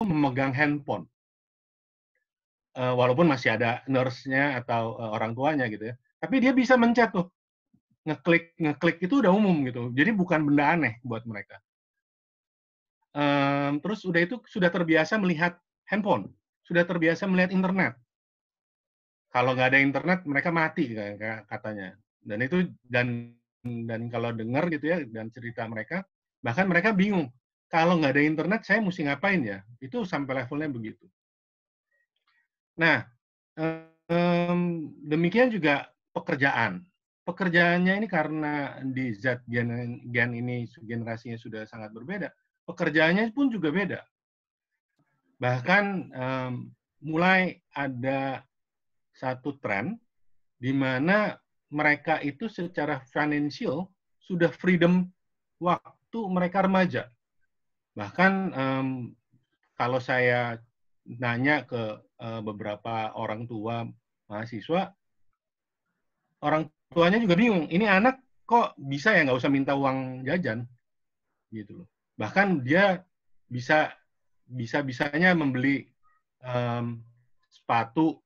memegang handphone. Walaupun masih ada nurse-nya atau, orang tuanya gitu ya. Tapi dia bisa mencet tuh, ngeklik ngeklik itu udah umum gitu. Jadi bukan benda aneh buat mereka. Terus udah itu sudah terbiasa melihat handphone, sudah terbiasa melihat internet. Kalau nggak ada internet mereka mati katanya. Dan itu dan kalau dengar gitu ya dan cerita mereka, bahkan mereka bingung, "Kalau nggak ada internet saya mesti ngapain ya?" Itu sampai levelnya begitu. Nah, demikian juga pekerjaan. Pekerjaannya ini karena di Z gen ini generasinya sudah sangat berbeda, pekerjaannya pun juga beda. Bahkan, mulai ada satu tren di mana mereka itu secara financial sudah freedom waktu mereka remaja. Bahkan, kalau saya nanya ke, beberapa orang tua mahasiswa, orang tuanya juga bingung, "Ini anak kok bisa ya nggak usah minta uang jajan?" Gitu loh. Bahkan dia bisa bisa-bisanya membeli, mmm, sepatu,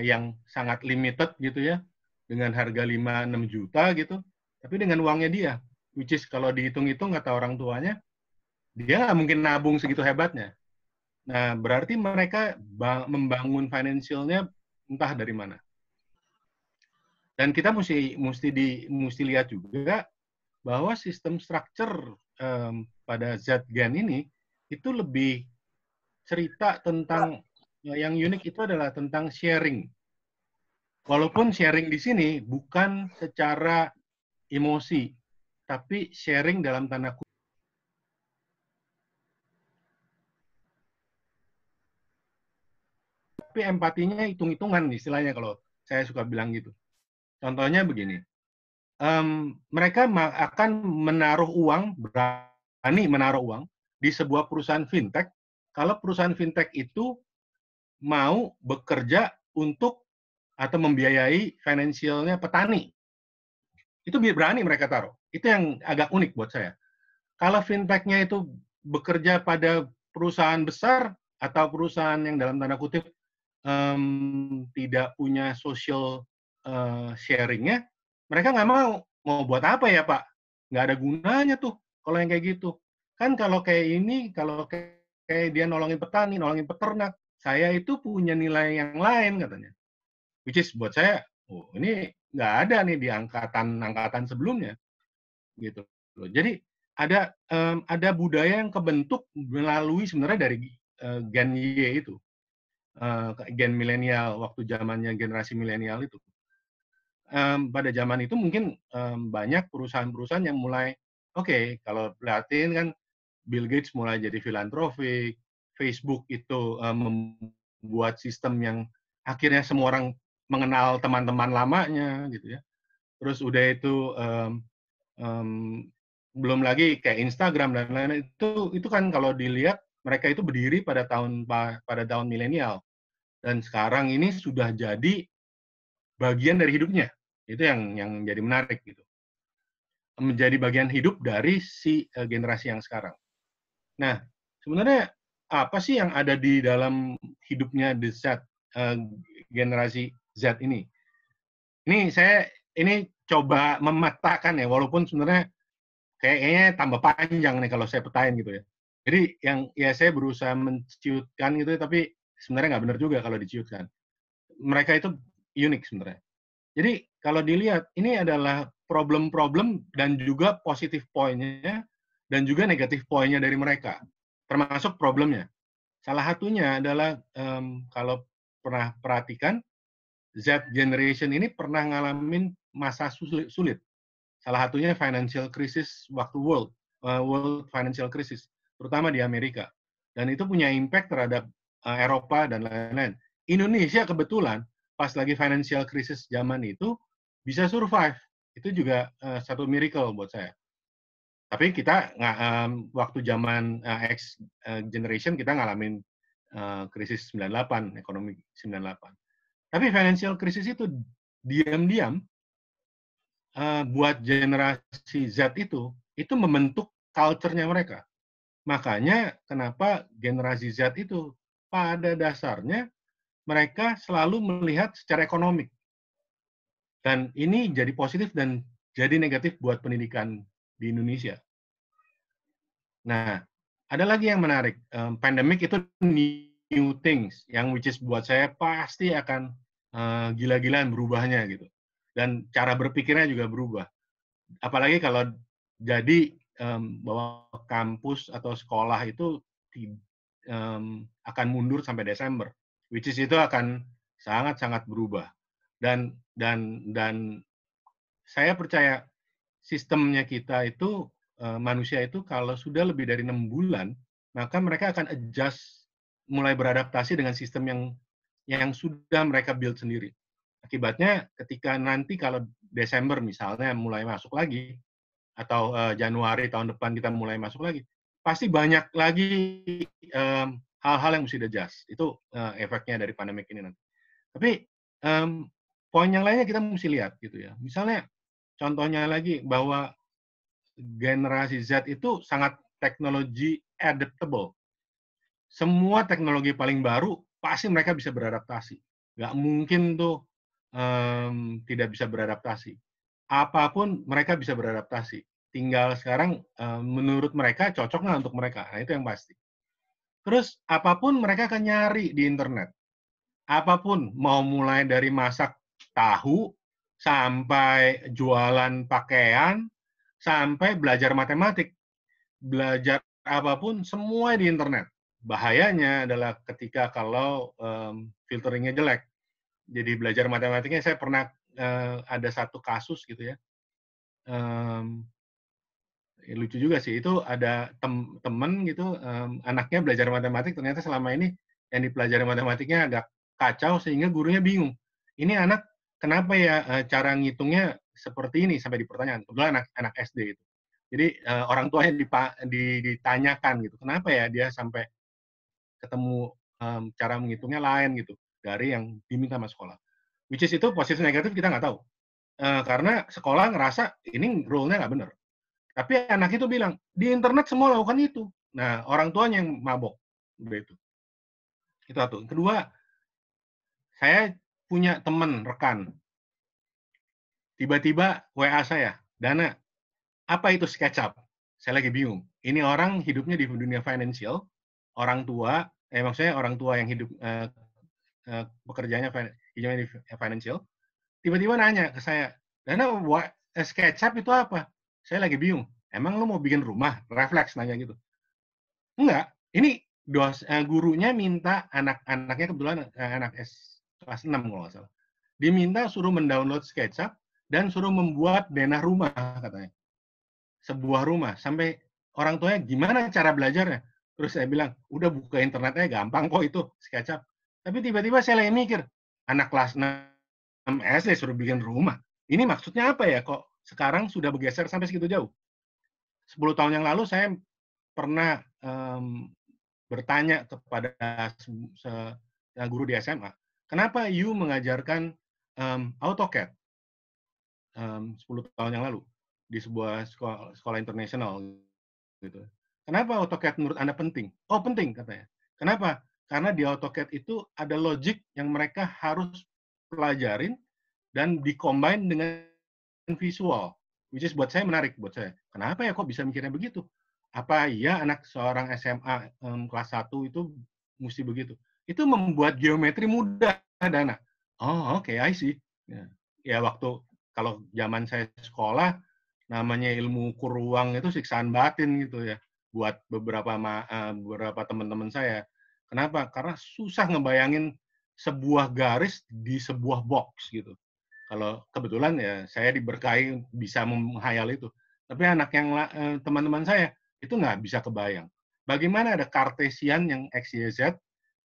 yang sangat limited gitu ya, dengan harga 5, 6 juta gitu, tapi dengan uangnya dia. Which is kalau dihitung-hitung kata orang tuanya, dia nggak mungkin nabung segitu hebatnya. Nah, berarti mereka membangun financial-nya entah dari mana. Dan kita musti lihat juga bahwa sistem structure, pada Z Gen ini, itu lebih cerita tentang yang unik itu adalah tentang sharing. Walaupun sharing di sini bukan secara emosi, tapi sharing dalam tanda kutip. Tapi empatinya hitung-hitungan istilahnya kalau saya suka bilang gitu. Contohnya begini, mereka akan menaruh uang, berani menaruh uang di sebuah perusahaan fintech, kalau perusahaan fintech itu mau bekerja untuk atau membiayai finansialnya petani. Itu berani mereka taruh. Itu yang agak unik buat saya. Kalau fintech-nya itu bekerja pada perusahaan besar atau perusahaan yang dalam tanda kutip tidak punya social sharing-nya, mereka nggak mau. Mau buat apa ya Pak? Nggak ada gunanya tuh kalau yang kayak gitu. Kan kalau kayak ini, kalau kayak dia nolongin petani, nolongin peternak, saya itu punya nilai yang lain katanya. Which is buat saya, oh ini nggak ada nih di angkatan sebelumnya gitu. Jadi ada budaya yang kebentuk melalui sebenarnya dari Gen Y itu, gen milenial waktu zamannya generasi milenial itu. Pada zaman itu mungkin banyak perusahaan-perusahaan yang mulai, oke, kalau perhatiin kan Bill Gates mulai jadi filantropik, Facebook itu membuat sistem yang akhirnya semua orang mengenal teman-teman lamanya gitu ya. Terus udah itu belum lagi kayak Instagram dan lain-lain itu kan kalau dilihat mereka itu berdiri pada tahun milenial dan sekarang ini sudah jadi bagian dari hidupnya. Itu yang jadi menarik gitu. Menjadi bagian hidup dari si generasi yang sekarang. Nah, sebenarnya apa sih yang ada di dalam hidupnya generasi Z ini? Ini coba memetakan ya, walaupun sebenarnya kayaknya tambah panjang nih kalau saya petain gitu ya. Jadi yang ya saya berusaha menciutkan gitu, tapi sebenarnya nggak benar juga kalau diciutkan. Mereka itu unik sebenarnya. Jadi kalau dilihat ini adalah problem-problem dan juga positif poinnya dan juga negatif poinnya dari mereka, termasuk problemnya. Salah satunya adalah kalau pernah perhatikan Z generation ini pernah ngalamin masa sulit. Salah satunya financial crisis waktu world financial crisis, terutama di Amerika. Dan itu punya impact terhadap Eropa dan lain-lain. Indonesia kebetulan pas lagi financial crisis zaman itu bisa survive. Itu juga satu miracle buat saya. Tapi kita nggak waktu zaman X generation kita ngalamin krisis 98, ekonomi 98. Tapi financial crisis itu diam-diam buat generasi Z itu membentuk culture-nya mereka. Makanya kenapa generasi Z itu pada dasarnya mereka selalu melihat secara ekonomik. Dan ini jadi positif dan jadi negatif buat pendidikan di Indonesia. Nah, ada lagi yang menarik, pandemic itu new things, yang which is buat saya pasti akan, gila-gilaan berubahnya gitu, dan cara berpikirnya juga berubah. Apalagi kalau jadi, bahwa kampus atau sekolah itu akan mundur sampai Desember, which is itu akan sangat-sangat berubah. Dan saya percaya sistemnya kita itu, manusia itu kalau sudah lebih dari 6 bulan, maka mereka akan adjust, mulai beradaptasi dengan sistem yang sudah mereka build sendiri. Akibatnya ketika nanti kalau Desember misalnya mulai masuk lagi, atau, Januari tahun depan kita mulai masuk lagi, pasti banyak lagi, hal-hal yang mesti di-adjust. Itu, efeknya dari pandemic ini nanti. Tapi, mmm, poin yang lainnya kita mesti lihat gitu ya. Misalnya contohnya lagi bahwa generasi Z itu sangat teknologi adaptable. Semua teknologi paling baru pasti mereka bisa beradaptasi. Nggak mungkin tuh tidak bisa beradaptasi. Apapun mereka bisa beradaptasi. Tinggal sekarang menurut mereka cocok nggak untuk mereka. Nah, itu yang pasti. Terus apapun mereka akan nyari di internet. Apapun, mau mulai dari masak tahu, sampai jualan pakaian, sampai belajar matematik. Belajar apapun semua di internet. Bahayanya adalah ketika kalau filteringnya jelek. Jadi belajar matematiknya saya pernah ada satu kasus gitu ya. Um, Lucu juga sih itu ada temen gitu anaknya belajar matematik ternyata selama ini yang dipelajari matematiknya agak kacau sehingga gurunya bingung. Ini anak kenapa ya cara ngitungnya seperti ini sampai dipertanyakan. Kebetulan anak SD itu. Jadi orang tuanya ditanyakan gitu, kenapa ya dia sampai ketemu cara menghitungnya lain gitu dari yang diminta sama sekolah. Which is itu positif negatif kita nggak tahu. Karena sekolah ngerasa ini rule-nya nggak benar. Tapi anak itu bilang, di internet semua lakukan itu. Nah, orang tuanya yang mabok. Udah itu. Itu satu. Kedua, saya punya teman, rekan. Tiba-tiba WA saya, Dana, apa itu SketchUp? Saya lagi bingung. Ini orang hidupnya di dunia financial, orang tua, maksudnya orang tua yang hidup pekerjaannya hidupnya di financial, tiba-tiba nanya ke saya, Dana, SketchUp itu apa? Saya lagi bingung. Emang lu mau bikin rumah? Refleks nanya gitu. Enggak, ini gurunya minta anak-anaknya kebetulan anak kelas 6 kalau nggak salah. Diminta suruh mendownload SketchUp dan suruh membuat denah rumah katanya. Sebuah rumah. Sampai orang tuanya gimana cara belajarnya? Terus saya bilang, udah buka internetnya gampang kok itu SketchUp. Tapi tiba-tiba saya lagi mikir, anak kelas 6 SD suruh bikin rumah. Ini maksudnya apa ya kok sekarang sudah bergeser sampai segitu jauh? 10 tahun yang lalu saya pernah bertanya kepada guru di SMA, kenapa you mengajarkan AutoCAD 10 tahun yang lalu di sebuah sekolah internasional gitu. Kenapa AutoCAD menurut Anda penting? Oh penting katanya. Kenapa? Karena di AutoCAD itu ada logic yang mereka harus pelajarin dan dikombin dengan visual, which is buat saya menarik buat saya. Kenapa ya kok bisa mikirnya begitu? Apa iya anak seorang SMA kelas 1 itu mesti begitu? Itu membuat geometri mudah, Dana. Oh, oke, I see. Ya, ya waktu kalau zaman saya sekolah namanya ilmu ukur ruang itu siksaan batin gitu ya buat beberapa teman-teman saya. Kenapa? Karena susah ngebayangin sebuah garis di sebuah box gitu. Kalau kebetulan ya saya diberkahi bisa menghayal itu. Tapi anak yang teman-teman saya itu nggak bisa kebayang. Bagaimana ada kartesian yang X, Y, Z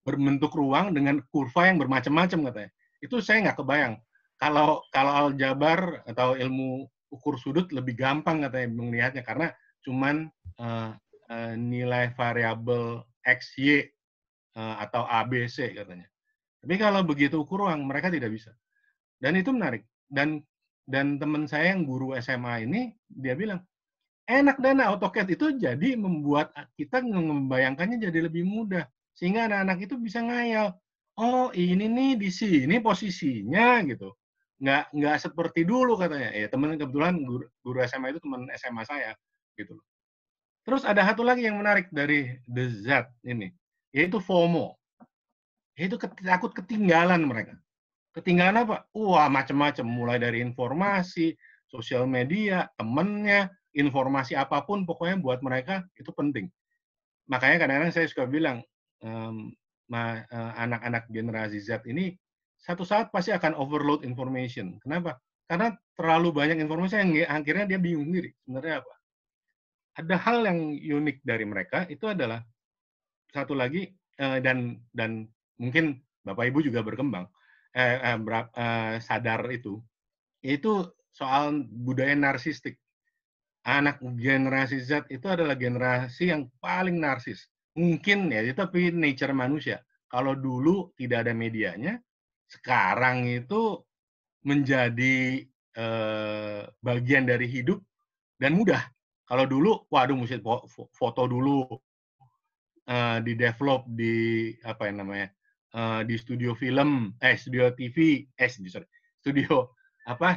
berbentuk ruang dengan kurva yang bermacam-macam katanya. Itu saya nggak kebayang. Kalau aljabar atau ilmu ukur sudut lebih gampang katanya melihatnya karena cuman nilai variabel X, Y atau A, B, C katanya. Tapi kalau begitu ukur ruang mereka tidak bisa. Dan itu menarik. Dan teman saya yang guru SMA ini dia bilang, Enak dana AutoCAD itu jadi membuat kita membayangkannya jadi lebih mudah. Sehingga anak-anak itu bisa ngayal. Oh, ini nih di sini posisinya gitu. Nggak seperti dulu katanya. Ya teman kebetulan guru SMA itu teman SMA saya gitu. Terus ada satu lagi yang menarik dari The Z ini, yaitu FOMO. Yaitu takut ketinggalan mereka. Ketinggalan apa? Wah, macam-macam. Mulai dari informasi, sosial media, temennya, informasi apapun, pokoknya buat mereka itu penting. Makanya kadang-kadang saya suka bilang, anak-anak generasi Z ini satu saat pasti akan overload information. Kenapa? Karena terlalu banyak informasi yang akhirnya dia bingung sendiri. Sebenarnya apa? Ada hal yang unik dari mereka itu adalah satu lagi, dan mungkin Bapak Ibu juga berkembang, sadar itu soal budaya narsistik. Anak generasi Z itu adalah generasi yang paling narsis. Mungkin ya, itu tapi nature manusia. Kalau dulu tidak ada medianya, sekarang itu menjadi bagian dari hidup dan mudah. Kalau dulu, waduh mesti foto dulu, di-develop di apa yang namanya, di studio film, studio TV, sorry, studio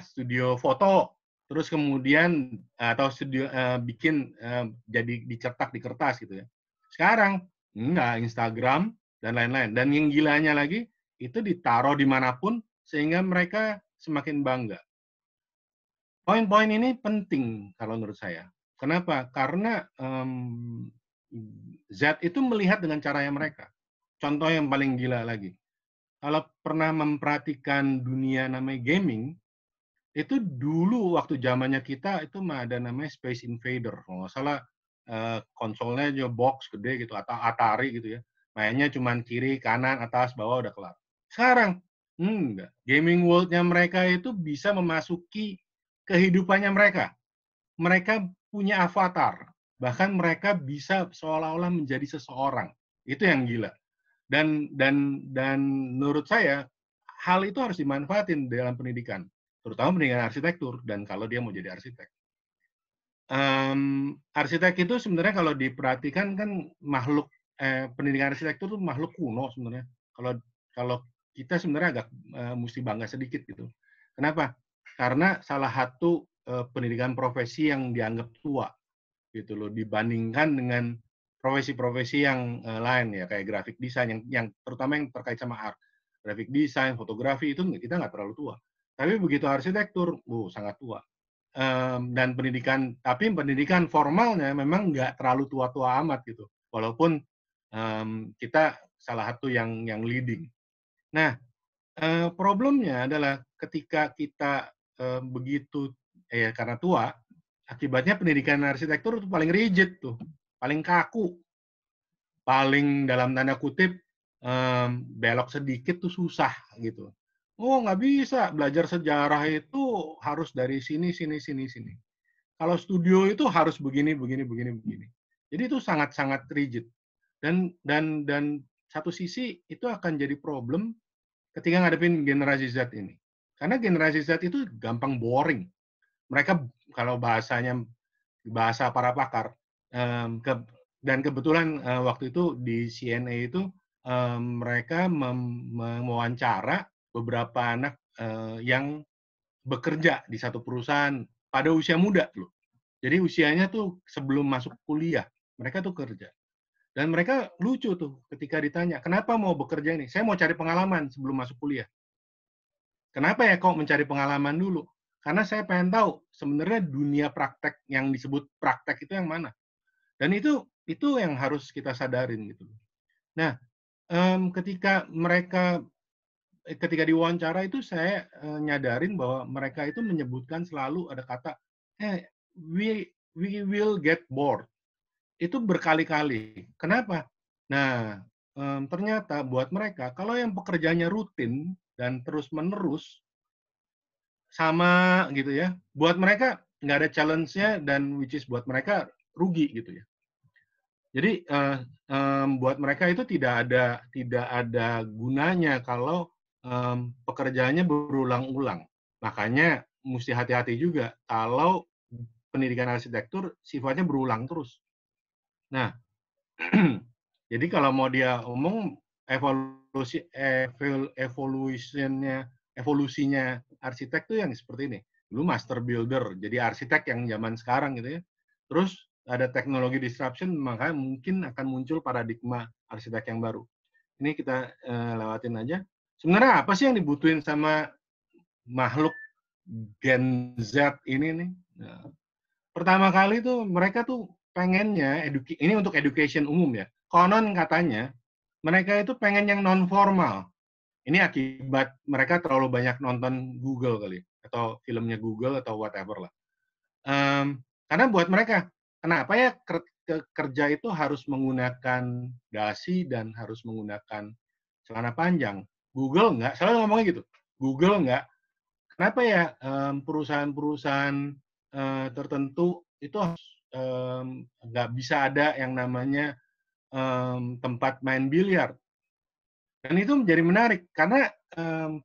studio foto, terus kemudian atau studio bikin jadi dicetak di kertas gitu ya. Sekarang enggak, Instagram dan lain-lain. Dan yang gilanya lagi itu ditaruh dimanapun sehingga mereka semakin bangga. Poin-poin ini penting kalau menurut saya. Kenapa? Karena Z itu melihat dengan caranya mereka. Contoh yang paling gila lagi. Kalau pernah memperhatikan dunia namanya gaming, itu dulu waktu zamannya kita itu mah ada namanya Space Invader. Kalau nggak salah konsolnya aja box gede gitu atau Atari gitu ya. Mainnya cuma kiri, kanan, atas, bawah udah kelar. Sekarang enggak. Gaming world-nya mereka itu bisa memasuki kehidupannya mereka. Mereka punya avatar. Bahkan mereka bisa seolah-olah menjadi seseorang. Itu yang gila. Dan menurut saya hal itu harus dimanfaatin dalam pendidikan, terutama pendidikan arsitektur dan kalau dia mau jadi arsitek. Arsitek itu sebenarnya kalau diperhatikan kan makhluk pendidikan arsitektur itu makhluk kuno sebenarnya. Kalau kalau kita sebenarnya agak mesti bangga sedikit gitu. Kenapa? Karena salah satu pendidikan profesi yang dianggap tua gitu loh dibandingkan dengan profesi-profesi yang lain ya kayak graphic design yang terutama yang terkait sama art, graphic design, fotografi itu kita nggak terlalu tua. Tapi begitu arsitektur, sangat tua. Dan pendidikan formalnya memang nggak terlalu tua-tua amat gitu. Walaupun kita salah satu yang leading. Nah, problemnya adalah ketika kita begitu karena tua, akibatnya pendidikan arsitektur itu paling rigid tuh, paling kaku, paling dalam tanda kutip belok sedikit tuh susah gitu. Oh nggak bisa belajar sejarah itu harus dari sini sini sini sini. Kalau studio itu harus begini begini begini begini. Jadi itu sangat-sangat rigid dan satu sisi itu akan jadi problem ketika ngadepin generasi Z ini. Karena generasi Z itu gampang boring. Mereka kalau bahasa para pakar, dan kebetulan waktu itu di CNA itu mereka mewawancara beberapa anak yang bekerja di satu perusahaan pada usia muda loh. Jadi usianya tuh sebelum masuk kuliah, mereka tuh kerja. Dan mereka lucu tuh ketika ditanya, kenapa mau bekerja ini? Saya mau cari pengalaman sebelum masuk kuliah. Kenapa ya kok mencari pengalaman dulu? Karena saya pengen tahu sebenarnya dunia praktek yang disebut praktek itu yang mana. Dan itu yang harus kita sadarin gitu. Nah, ketika diwawancara itu saya nyadarin bahwa mereka itu menyebutkan selalu ada kata, we will get bored. Itu berkali-kali. Kenapa? Nah, ternyata buat mereka kalau yang pekerjaannya rutin dan terus-menerus sama gitu ya, buat mereka nggak ada challenge-nya dan which is buat mereka rugi gitu ya. Jadi buat mereka itu tidak ada gunanya kalau pekerjaannya berulang-ulang. Makanya mesti hati-hati juga kalau pendidikan arsitektur sifatnya berulang terus. Nah, jadi kalau mau dia omong evolusinya arsitek tuh yang seperti ini. Dulu master builder, jadi arsitek yang zaman sekarang gitu ya. Terus ada teknologi disruption, maka mungkin akan muncul paradigma arsitek yang baru. Ini kita lewatin aja. Sebenarnya apa sih yang dibutuhin sama makhluk Gen Z ini nih? Nah, pertama kali tuh mereka tuh pengennya ini untuk education umum ya. Konon katanya mereka itu pengen yang non formal. Ini akibat mereka terlalu banyak nonton Google kali atau filmnya Google atau whatever lah. Karena buat mereka, kenapa ya kerja itu harus menggunakan dasi dan harus menggunakan celana panjang? Google nggak, selalu ngomongnya gitu. Google nggak. Kenapa ya perusahaan-perusahaan tertentu itu nggak bisa ada yang namanya tempat main biliar? Dan itu menjadi menarik karena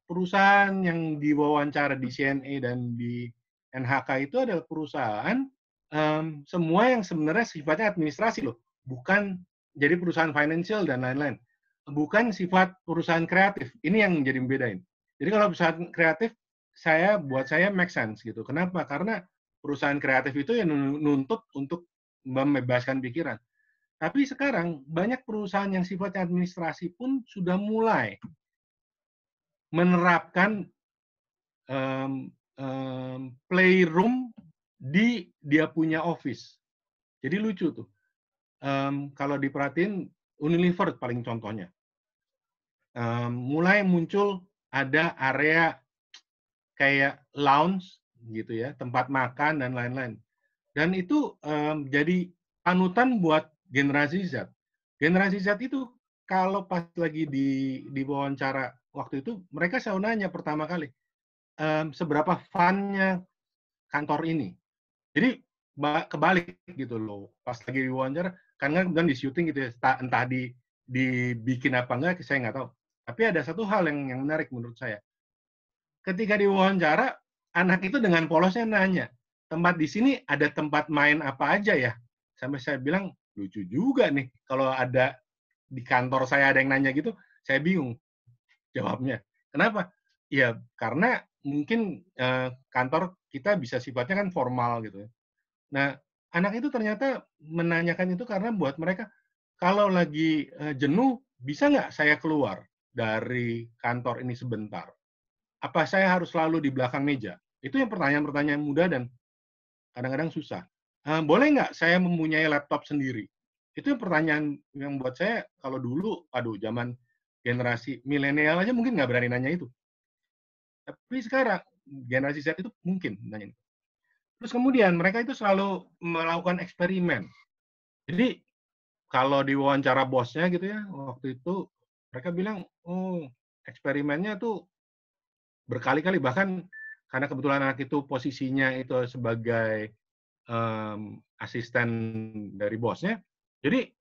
perusahaan yang diwawancara di CNA dan di NHK itu adalah perusahaan semua yang sebenarnya sifatnya administrasi loh, bukan jadi perusahaan financial dan lain-lain. Bukan sifat perusahaan kreatif. Ini yang menjadi membedain. Jadi kalau perusahaan kreatif, buat saya make sense gitu. Kenapa? Karena perusahaan kreatif itu yang nuntut untuk membebaskan pikiran. Tapi sekarang banyak perusahaan yang sifatnya administrasi pun sudah mulai menerapkan playroom di dia punya office. Jadi lucu tuh. Kalau diperhatiin Unilever paling contohnya. Mulai muncul ada area kayak lounge gitu ya, tempat makan dan lain-lain. Dan itu jadi panutan buat generasi Z. Generasi Z itu kalau pas lagi di wawancara waktu itu, mereka selalu nanya pertama kali, seberapa fun-nya kantor ini. Jadi kebalik gitu loh. Pas lagi diwawancara, karena kemudian di syuting gitu ya, entah dibikin apa enggak, saya nggak tahu. Tapi ada satu hal yang menarik menurut saya. Ketika diwawancara, anak itu dengan polosnya nanya, tempat di sini ada tempat main apa aja ya? Sampai saya bilang, lucu juga nih kalau ada di kantor saya ada yang nanya gitu, saya bingung jawabnya. Kenapa? Ya karena mungkin kantor kita bisa sifatnya kan formal gitu ya. Nah, anak itu ternyata menanyakan itu karena buat mereka, kalau lagi jenuh, bisa nggak saya keluar dari kantor ini sebentar? Apa saya harus selalu di belakang meja? Itu yang pertanyaan-pertanyaan mudah dan kadang-kadang susah. Boleh nggak saya mempunyai laptop sendiri? Itu yang pertanyaan yang buat saya kalau dulu, aduh zaman generasi milenial aja mungkin nggak berani nanya itu. Tapi sekarang generasi Z itu mungkin nanya. Terus kemudian mereka itu selalu melakukan eksperimen. Jadi kalau diwawancara bosnya gitu ya, waktu itu mereka bilang, oh eksperimennya tuh berkali-kali, bahkan karena kebetulan anak itu posisinya itu sebagai asisten dari bosnya, jadi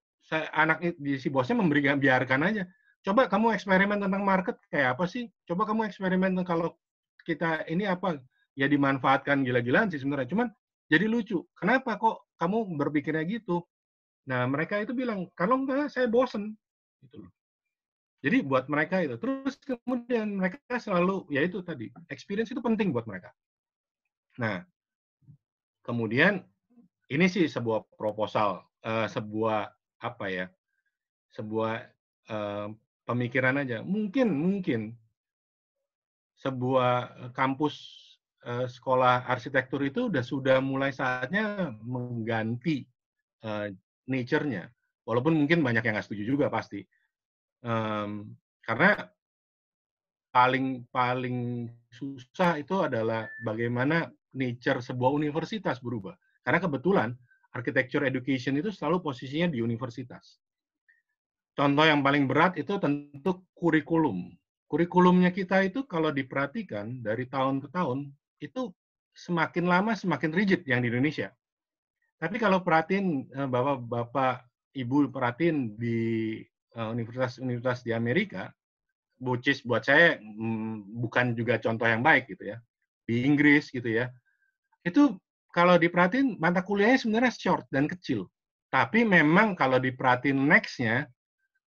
si bosnya biarkan aja. Coba kamu eksperimen tentang market kayak apa sih? Coba kamu eksperimen kalau kita ini apa? Ya dimanfaatkan gila-gilaan sih sebenarnya. Cuman jadi lucu. Kenapa kok kamu berpikirnya gitu? Nah, mereka itu bilang, kalau enggak saya bosen. Gitu loh. Jadi buat mereka itu. Terus kemudian mereka selalu, ya itu tadi, experience itu penting buat mereka. Nah, kemudian ini sih sebuah proposal, sebuah apa ya, sebuah pemikiran aja. Mungkin sebuah kampus sekolah arsitektur itu sudah mulai saatnya mengganti nature-nya. Walaupun mungkin banyak yang nggak setuju juga pasti. Karena paling susah itu adalah bagaimana nature sebuah universitas berubah. Karena kebetulan architecture education itu selalu posisinya di universitas. Contoh yang paling berat itu tentu kurikulum. Kurikulumnya kita itu kalau diperhatikan dari tahun ke tahun, itu semakin lama semakin rigid yang di Indonesia. Tapi kalau perhatiin, Bapak, Ibu perhatiin di universitas-universitas di Amerika, which is buat saya bukan juga contoh yang baik gitu ya. Di Inggris gitu ya. Itu kalau diperhatiin mata kuliahnya sebenarnya short dan kecil. Tapi memang kalau diperhatiin next-nya,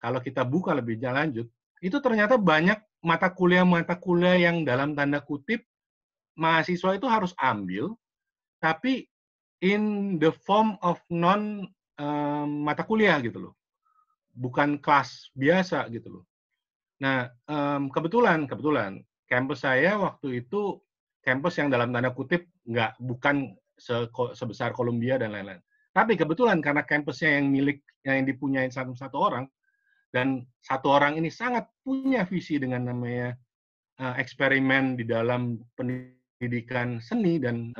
kalau kita buka lebih lanjut, itu ternyata banyak mata kuliah yang dalam tanda kutip mahasiswa itu harus ambil, tapi in the form of non mata kuliah gitu loh, bukan kelas biasa gitu loh. Nah, kebetulan kampus saya waktu itu kampus yang dalam tanda kutip bukan sebesar Columbia dan lain-lain. Tapi kebetulan karena kampusnya yang dipunyai satu orang, dan satu orang ini sangat punya visi dengan namanya eksperimen di dalam pendidikan seni dan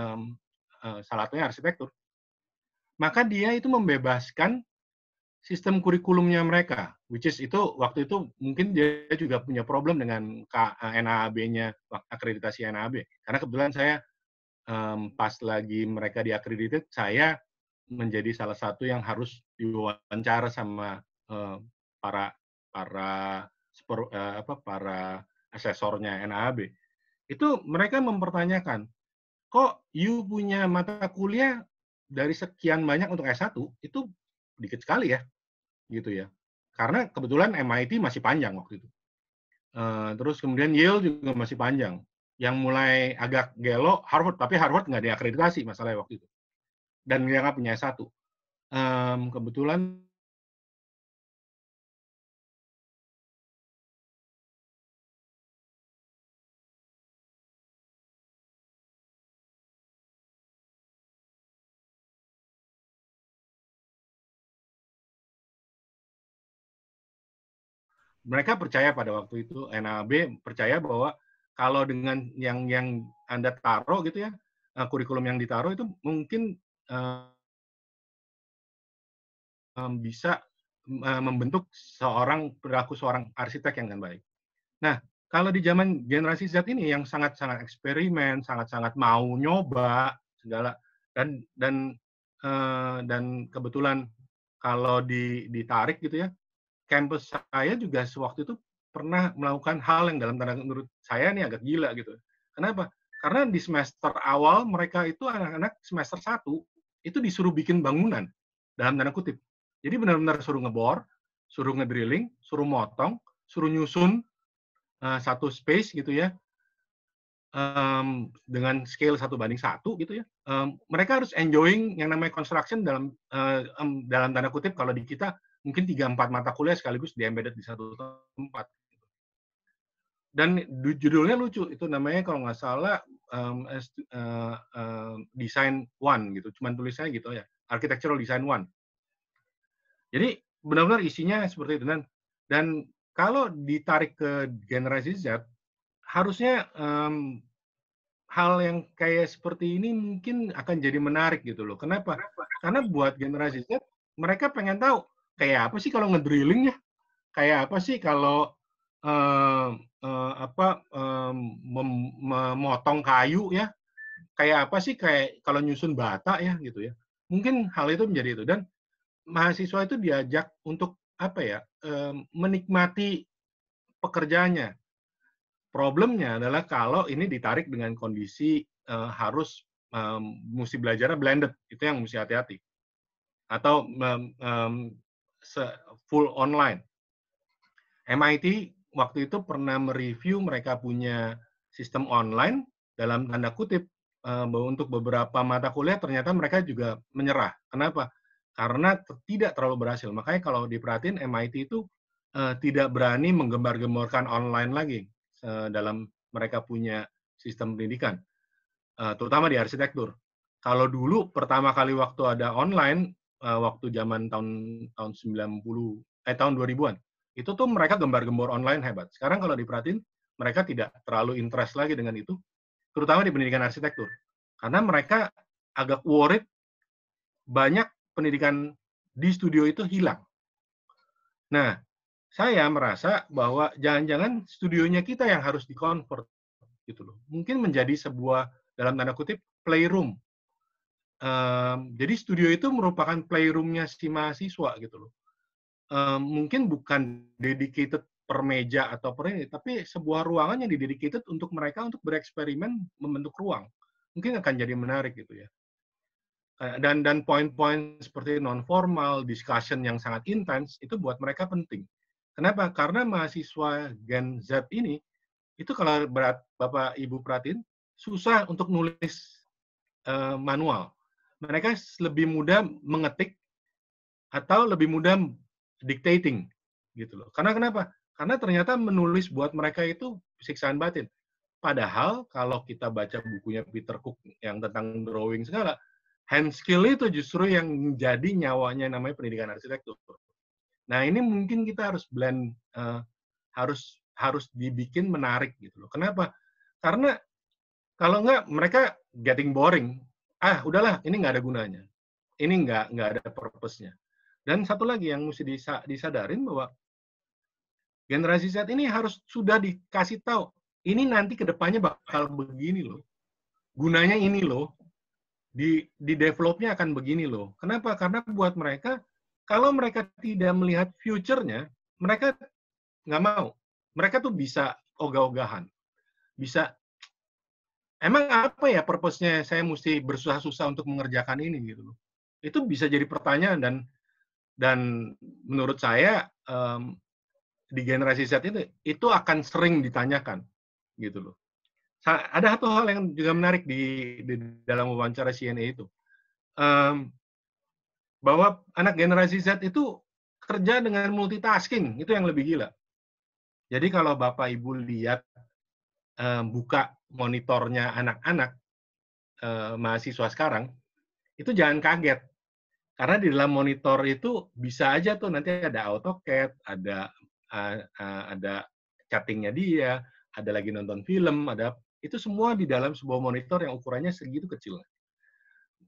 salah satunya arsitektur, maka dia itu membebaskan sistem kurikulumnya mereka, which is itu waktu itu mungkin dia juga punya problem dengan NAAB-nya, akreditasi NAAB. Karena kebetulan saya pas lagi mereka diakredited, saya menjadi salah satu yang harus diwawancara sama para para asesornya NAAB. Itu mereka mempertanyakan, kok you punya mata kuliah dari sekian banyak untuk S1 itu dikit sekali ya, gitu ya. Karena kebetulan MIT masih panjang waktu itu. Terus kemudian Yale juga masih panjang. Yang mulai agak gelo Harvard, tapi Harvard nggak diakreditasi masalahnya waktu itu. Dan dia nggak punya S1. Kebetulan mereka percaya pada waktu itu, NAB percaya bahwa kalau dengan yang Anda taruh gitu ya, kurikulum yang ditaruh itu mungkin bisa membentuk perilaku seorang arsitek yang dengan baik. Nah, kalau di zaman generasi Z ini yang sangat-sangat eksperimen, sangat-sangat mau nyoba segala, dan kebetulan kalau ditarik gitu ya, kampus saya juga sewaktu itu pernah melakukan hal yang dalam tanda menurut saya ini agak gila gitu. Kenapa? Karena di semester awal mereka itu anak-anak semester 1 itu disuruh bikin bangunan dalam tanda kutip. Jadi benar-benar suruh ngebor, suruh ngedrilling, suruh motong, suruh nyusun satu space gitu ya, dengan scale 1:1 gitu ya. Mereka harus enjoying yang namanya construction dalam tanda kutip kalau di kita mungkin 3-4 mata kuliah sekaligus di-embedded di satu tempat. Dan judulnya lucu, itu namanya kalau nggak salah Design One gitu, cuman tulisannya gitu ya, Architectural Design One. Jadi benar-benar isinya seperti itu. Dan kalau ditarik ke generasi Z, harusnya hal yang kayak seperti ini mungkin akan jadi menarik gitu loh. Kenapa? Karena buat generasi Z, mereka pengen tahu kayak apa sih kalau ngedrilling ya, kayak apa sih kalau memotong kayu ya, kayak apa sih kayak kalau nyusun bata ya gitu ya. Mungkin hal itu menjadi itu, dan mahasiswa itu diajak untuk apa ya, menikmati pekerjaannya. Problemnya adalah kalau ini ditarik dengan kondisi harus mesti belajarnya blended, itu yang mesti hati-hati. Atau full online. MIT waktu itu pernah mereview mereka punya sistem online dalam tanda kutip bahwa untuk beberapa mata kuliah ternyata mereka juga menyerah. Kenapa? Karena tidak terlalu berhasil. Makanya kalau diperhatiin MIT itu tidak berani menggembar-gemborkan online lagi dalam mereka punya sistem pendidikan, terutama di arsitektur. Kalau dulu pertama kali waktu ada online, waktu zaman tahun 90, tahun 2000-an, itu tuh mereka gembar-gembor online hebat. Sekarang kalau diperhatiin, mereka tidak terlalu interest lagi dengan itu, terutama di pendidikan arsitektur. Karena mereka agak worried banyak pendidikan di studio itu hilang. Nah, saya merasa bahwa jangan-jangan studionya kita yang harus di-convert gitu loh. Mungkin menjadi sebuah dalam tanda kutip playroom. Jadi studio itu merupakan playroom-nya si mahasiswa gitu loh. Mungkin bukan dedicated per meja atau per ini, tapi sebuah ruangan yang didedicated untuk mereka untuk bereksperimen membentuk ruang. Mungkin akan jadi menarik gitu ya. Dan poin-poin seperti non formal, discussion yang sangat intens itu buat mereka penting. Kenapa? Karena mahasiswa Gen Z ini itu kalau Bapak Ibu perhatiin susah untuk nulis manual. Mereka lebih mudah mengetik atau lebih mudah dictating gitu loh. Karena kenapa? Karena ternyata menulis buat mereka itu siksaan batin. Padahal kalau kita baca bukunya Peter Cook yang tentang drawing segala, hand skill itu justru yang menjadi nyawanya namanya pendidikan arsitektur. Nah, ini mungkin kita harus blend, harus harus dibikin menarik gitu loh. Kenapa? Karena kalau enggak mereka getting boring. Ah, udahlah, ini nggak ada gunanya. Ini nggak ada purpose-nya. Dan satu lagi yang mesti disadarin bahwa generasi Z ini harus sudah dikasih tahu, ini nanti ke depannya bakal begini loh. Gunanya ini loh. Di developnya akan begini loh. Kenapa? Karena buat mereka, kalau mereka tidak melihat future-nya, mereka nggak mau. Mereka tuh bisa ogah-ogahan. Bisa, emang apa ya purpose-nya saya mesti bersusah-susah untuk mengerjakan ini gitu loh. Itu bisa jadi pertanyaan dan menurut saya di generasi Z itu akan sering ditanyakan gitu loh. Ada satu hal yang juga menarik di dalam wawancara CNA itu, bahwa anak generasi Z itu kerja dengan multitasking, itu yang lebih gila. Jadi kalau Bapak Ibu lihat buka monitornya anak-anak mahasiswa sekarang, itu jangan kaget. Karena di dalam monitor itu bisa aja tuh nanti ada AutoCAD, ada chatting-nya dia, ada lagi nonton film, itu semua di dalam sebuah monitor yang ukurannya segitu kecil.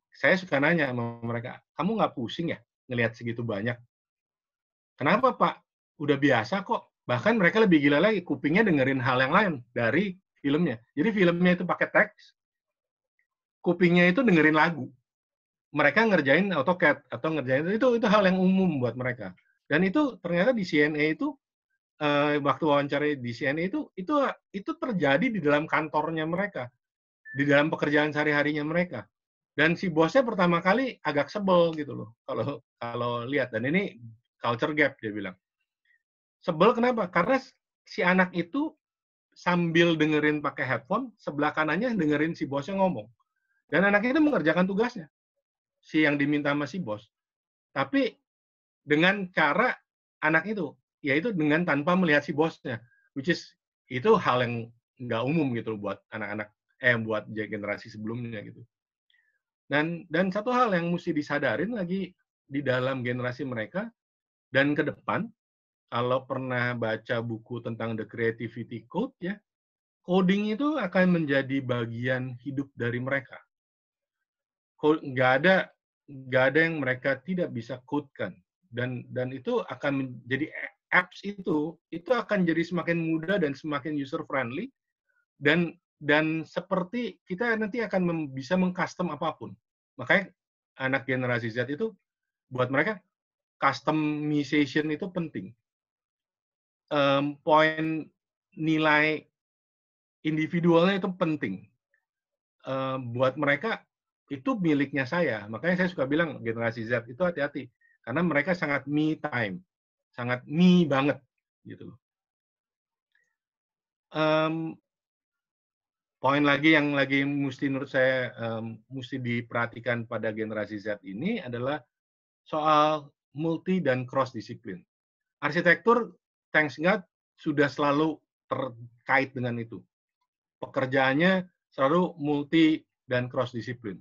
Saya suka nanya sama mereka, kamu nggak pusing ya ngelihat segitu banyak? Kenapa Pak? Udah biasa kok. Bahkan mereka lebih gila lagi, kupingnya dengerin hal yang lain dari filmnya. Jadi filmnya itu pakai teks, kupingnya itu dengerin lagu. Mereka ngerjain AutoCAD atau ngerjain itu hal yang umum buat mereka. Dan itu ternyata di CNA itu waktu wawancara di CNA itu terjadi di dalam kantornya mereka, di dalam pekerjaan sehari-harinya mereka. Dan si bosnya pertama kali agak sebel gitu loh kalau kalau lihat, dan ini culture gap dia bilang. Sebel kenapa? Karena si anak itu sambil dengerin pakai headphone, sebelah kanannya dengerin si bosnya ngomong. Dan anak itu mengerjakan tugasnya, si yang diminta sama si bos. Tapi dengan cara anak itu, yaitu dengan tanpa melihat si bosnya, which is itu hal yang nggak umum gitu buat anak-anak, buat generasi sebelumnya gitu. Dan satu hal yang mesti disadarin lagi di dalam generasi mereka dan ke depan, kalau pernah baca buku tentang The Creativity Code ya, coding itu akan menjadi bagian hidup dari mereka. Nggak ada yang mereka tidak bisa codekan, dan itu akan menjadi apps itu akan jadi semakin mudah dan semakin user friendly, dan seperti kita nanti akan bisa mengcustom apapun. Makanya anak generasi Z itu buat mereka customization itu penting. Poin nilai individualnya itu penting. Buat mereka itu miliknya saya. Makanya saya suka bilang generasi Z itu hati-hati karena mereka sangat me time, sangat me banget gitu loh. Poin lagi yang lagi mesti menurut saya mesti diperhatikan pada generasi Z ini adalah soal multi dan cross disiplin. Arsitektur, thanks God, sudah selalu terkait dengan itu. Pekerjaannya selalu multi dan cross disiplin.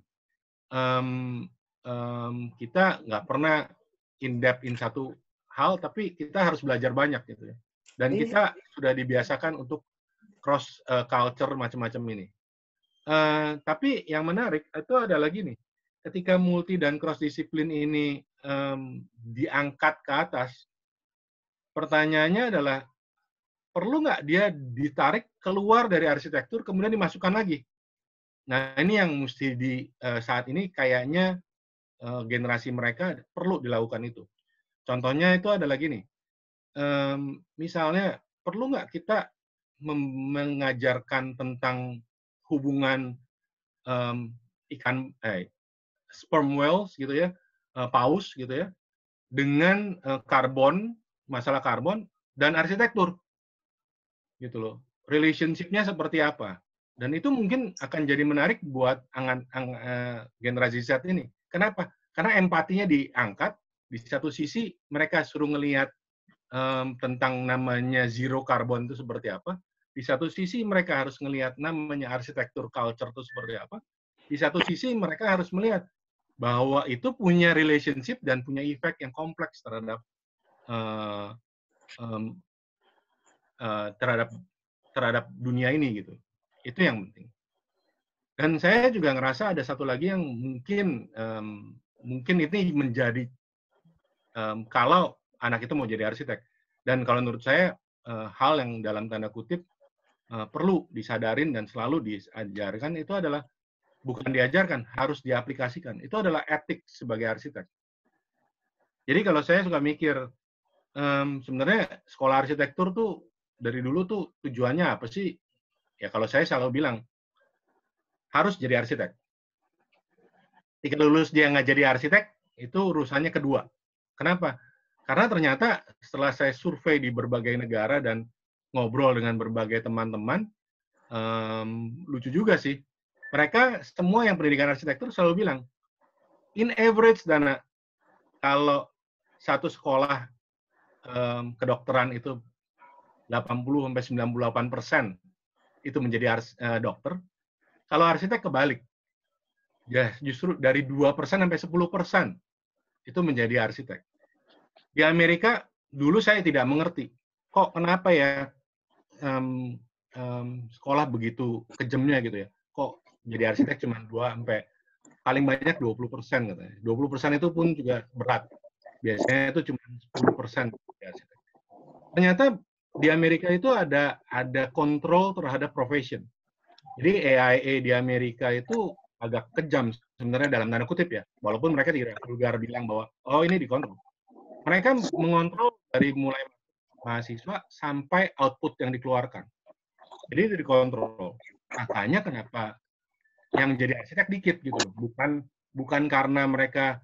Kita nggak pernah in depth in satu hal, tapi kita harus belajar banyak gitu ya. Dan kita sudah dibiasakan untuk cross culture macam-macam ini. Tapi yang menarik itu ada lagi nih, ketika multi dan cross disiplin ini diangkat ke atas, pertanyaannya adalah perlu nggak dia ditarik keluar dari arsitektur kemudian dimasukkan lagi? Nah ini yang mesti saat ini kayaknya generasi mereka perlu dilakukan itu. Contohnya itu ada lagi nih, misalnya perlu nggak kita mengajarkan tentang hubungan ikan sperm whales gitu ya, paus gitu ya, dengan karbon, masalah karbon dan arsitektur gitu loh. Relationship-nya seperti apa? Dan itu mungkin akan jadi menarik buat generasi Z ini. Kenapa? Karena empatinya diangkat, di satu sisi mereka suruh ngelihat tentang namanya zero carbon itu seperti apa. Di satu sisi mereka harus ngelihat namanya arsitektur culture itu seperti apa. Di satu sisi mereka harus melihat bahwa itu punya relationship dan punya efek yang kompleks terhadap uh, um, terhadap dunia ini gitu. Itu yang penting. Dan saya juga ngerasa ada satu lagi yang mungkin ini menjadi kalau anak itu mau jadi arsitek. Dan kalau menurut saya hal yang dalam tanda kutip perlu disadarin dan selalu diajarkan itu adalah bukan diajarkan, harus diaplikasikan. Itu adalah etik sebagai arsitek. Jadi kalau saya suka mikir, sebenarnya sekolah arsitektur tuh dari dulu tuh tujuannya apa sih? Ya kalau saya selalu bilang, harus jadi arsitek. Ketika lulus dia nggak jadi arsitek, itu urusannya kedua. Kenapa? Karena ternyata setelah saya survei di berbagai negara dan ngobrol dengan berbagai teman-teman, lucu juga sih. Mereka semua yang pendidikan arsitektur selalu bilang, in average, Dana, kalau satu sekolah kedokteran itu 80-98% itu menjadi dokter, kalau arsitek kebalik. Ya, justru dari 2% sampai 10% itu menjadi arsitek. Di Amerika, dulu saya tidak mengerti, kok kenapa ya sekolah begitu kejamnya gitu ya. Kok jadi arsitek cuma 2 sampai paling banyak 20% katanya. 20% itu pun juga berat. Biasanya itu cuma 10% arsitek. Ternyata di Amerika itu ada kontrol terhadap profession. Jadi AIA di Amerika itu agak kejam sebenarnya dalam tanda kutip ya. Walaupun mereka tidak vulgar bilang bahwa oh ini dikontrol. Mereka mengontrol dari mulai mahasiswa sampai output yang dikeluarkan. Jadi itu dikontrol. Makanya kenapa yang jadi arsitek dikit gitu. Bukan karena mereka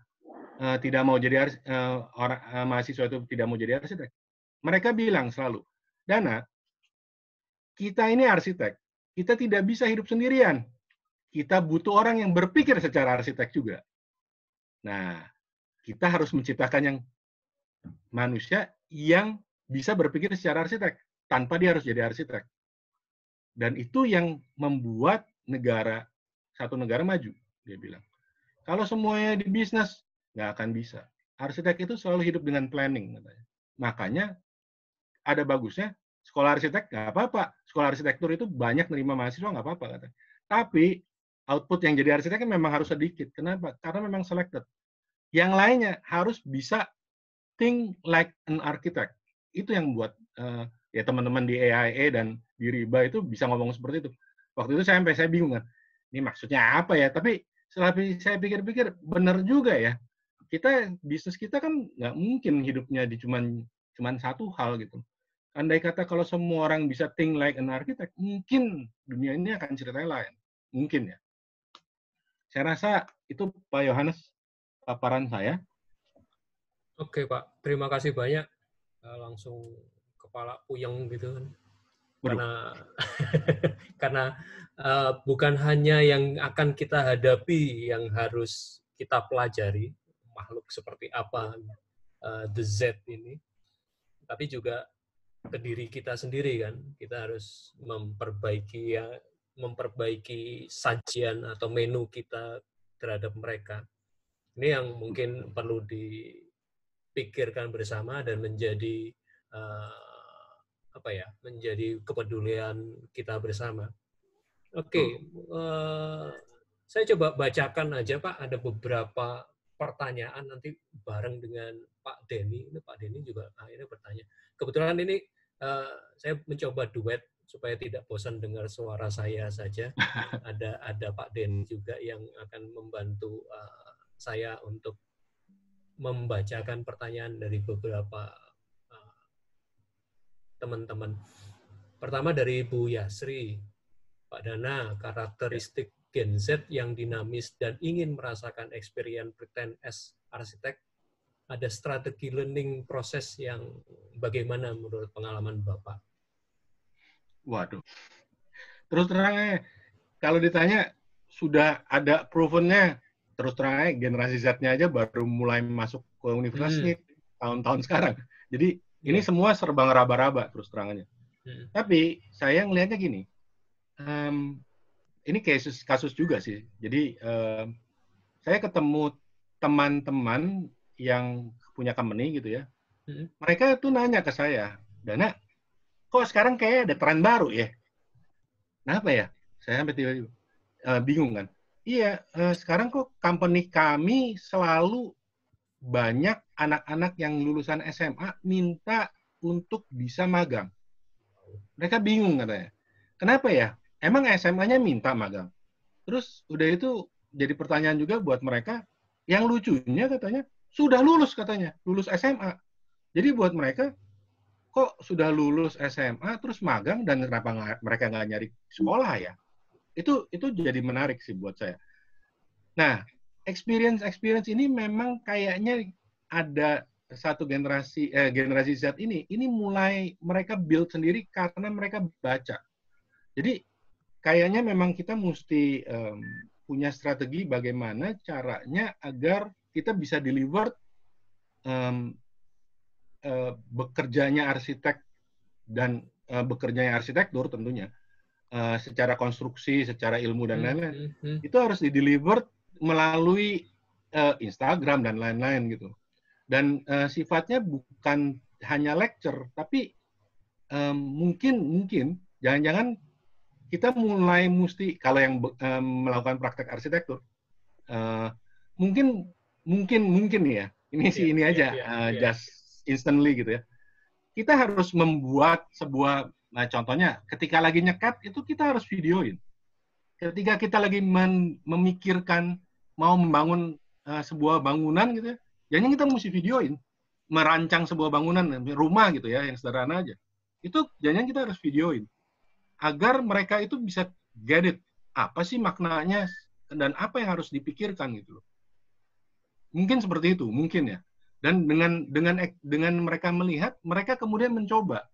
tidak mau jadi mahasiswa itu tidak mau jadi arsitek. Mereka bilang selalu, Dana, kita ini arsitek, kita tidak bisa hidup sendirian. Kita butuh orang yang berpikir secara arsitek juga. Nah, kita harus menciptakan yang manusia yang bisa berpikir secara arsitek, tanpa dia harus jadi arsitek. Dan itu yang membuat satu negara maju, dia bilang. Kalau semuanya di bisnis, nggak akan bisa. Arsitek itu selalu hidup dengan planning. Makanya ada bagusnya sekolah arsitek nggak apa-apa. Sekolah arsitektur itu banyak nerima mahasiswa nggak apa-apa katanya. Tapi output yang jadi arsitek memang harus sedikit. Kenapa? Karena memang selected. Yang lainnya harus bisa think like an architect. Itu yang buat ya teman-teman di AIA dan di RIBA itu bisa ngomong seperti itu. Waktu itu saya bingung kan. Ini maksudnya apa ya? Tapi setelah saya pikir-pikir benar juga ya. Bisnis kita kan nggak mungkin hidupnya di cuman satu hal gitu. Andai kata kalau semua orang bisa think like an architect, mungkin dunia ini akan ceritanya lain. Mungkin ya. Saya rasa itu Pak Yohanes paparan saya. Oke Pak, terima kasih banyak. Langsung kepala puyeng gitu kan. Karena bukan hanya yang akan kita hadapi yang harus kita pelajari, makhluk seperti apa The Z ini, tapi juga ke diri kita sendiri kan. Kita harus memperbaiki sajian atau menu kita terhadap mereka. Ini yang mungkin perlu dipikirkan bersama dan menjadi menjadi kepedulian kita bersama. Oke, saya coba bacakan aja Pak, ada beberapa pertanyaan nanti bareng dengan Pak Denny. Ini Pak Denny juga akhirnya bertanya. Kebetulan ini saya mencoba duet supaya tidak bosan dengar suara saya saja. Ada Pak Denny juga yang akan membantu saya untuk membacakan pertanyaan dari beberapa teman-teman. Pertama dari Bu Yasri. Pak Dana, karakteristik Gen Z yang dinamis dan ingin merasakan experience pretend as arsitek, ada strategi learning proses yang bagaimana menurut pengalaman Bapak? Waduh. Terus terang aja, kalau ditanya sudah ada provennya, terus terang aja generasi Z-nya aja baru mulai masuk ke universitas ini tahun-tahun sekarang. Jadi ini semua serba ngeraba-raba terus terangannya. Tapi saya ngelihatnya gini, ini kasus juga sih. Jadi saya ketemu teman-teman yang punya company gitu ya. Mereka tuh nanya ke saya, Dana, kok sekarang kayak ada tren baru ya? Kenapa ya? Saya sampai tiba-tiba bingung kan. Iya, sekarang kok company kami selalu banyak anak-anak yang lulusan SMA minta untuk bisa magang. Mereka bingung katanya. Kenapa ya? Emang SMA-nya minta magang? Terus udah itu jadi pertanyaan juga buat mereka. Yang lucunya katanya, sudah lulus katanya, lulus SMA. Jadi buat mereka, kok sudah lulus SMA terus magang dan kenapa mereka nggak nyari sekolah ya? Itu jadi menarik sih buat saya. Nah, experience ini memang kayaknya ada satu generasi Z ini mulai mereka build sendiri karena mereka baca. Jadi kayaknya memang kita mesti punya strategi bagaimana caranya agar kita bisa deliver bekerjanya arsitek dan bekerjanya arsitektur tentunya secara konstruksi, secara ilmu dan lain-lain itu harus dideliver melalui Instagram dan lain-lain gitu. Dan sifatnya bukan hanya lecture, tapi mungkin jangan-jangan kita mulai mesti kalau yang melakukan praktek arsitektur mungkin ya ini aja just instantly gitu ya. Kita harus membuat sebuah contohnya ketika lagi nyekat itu kita harus videoin. Ketika kita lagi memikirkan mau membangun sebuah bangunan gitu ya, jangan kita mesti videoin. Merancang sebuah bangunan rumah gitu ya yang sederhana aja. Itu jangan kita harus videoin agar mereka itu bisa get it. Apa sih maknanya dan apa yang harus dipikirkan gitu loh. Mungkin seperti itu, mungkin ya. Dan dengan mereka melihat, mereka kemudian mencoba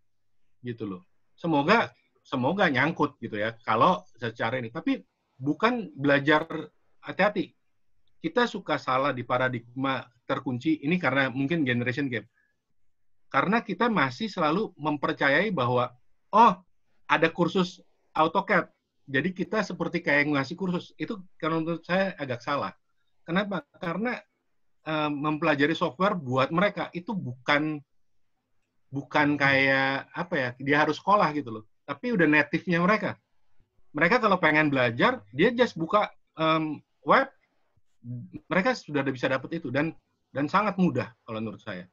gitu loh. Semoga nyangkut gitu ya kalau secara ini. Tapi bukan belajar hati-hati. Kita suka salah di paradigma terkunci ini karena mungkin generation gap. Karena kita masih selalu mempercayai bahwa ada kursus AutoCAD. Jadi kita seperti kayak ngasih kursus. Itu kalau menurut saya agak salah. Kenapa? Karena mempelajari software buat mereka itu bukan kayak apa ya, dia harus sekolah gitu loh. Tapi udah native-nya mereka. Mereka kalau pengen belajar, dia just buka web, mereka sudah bisa dapat itu dan sangat mudah kalau menurut saya.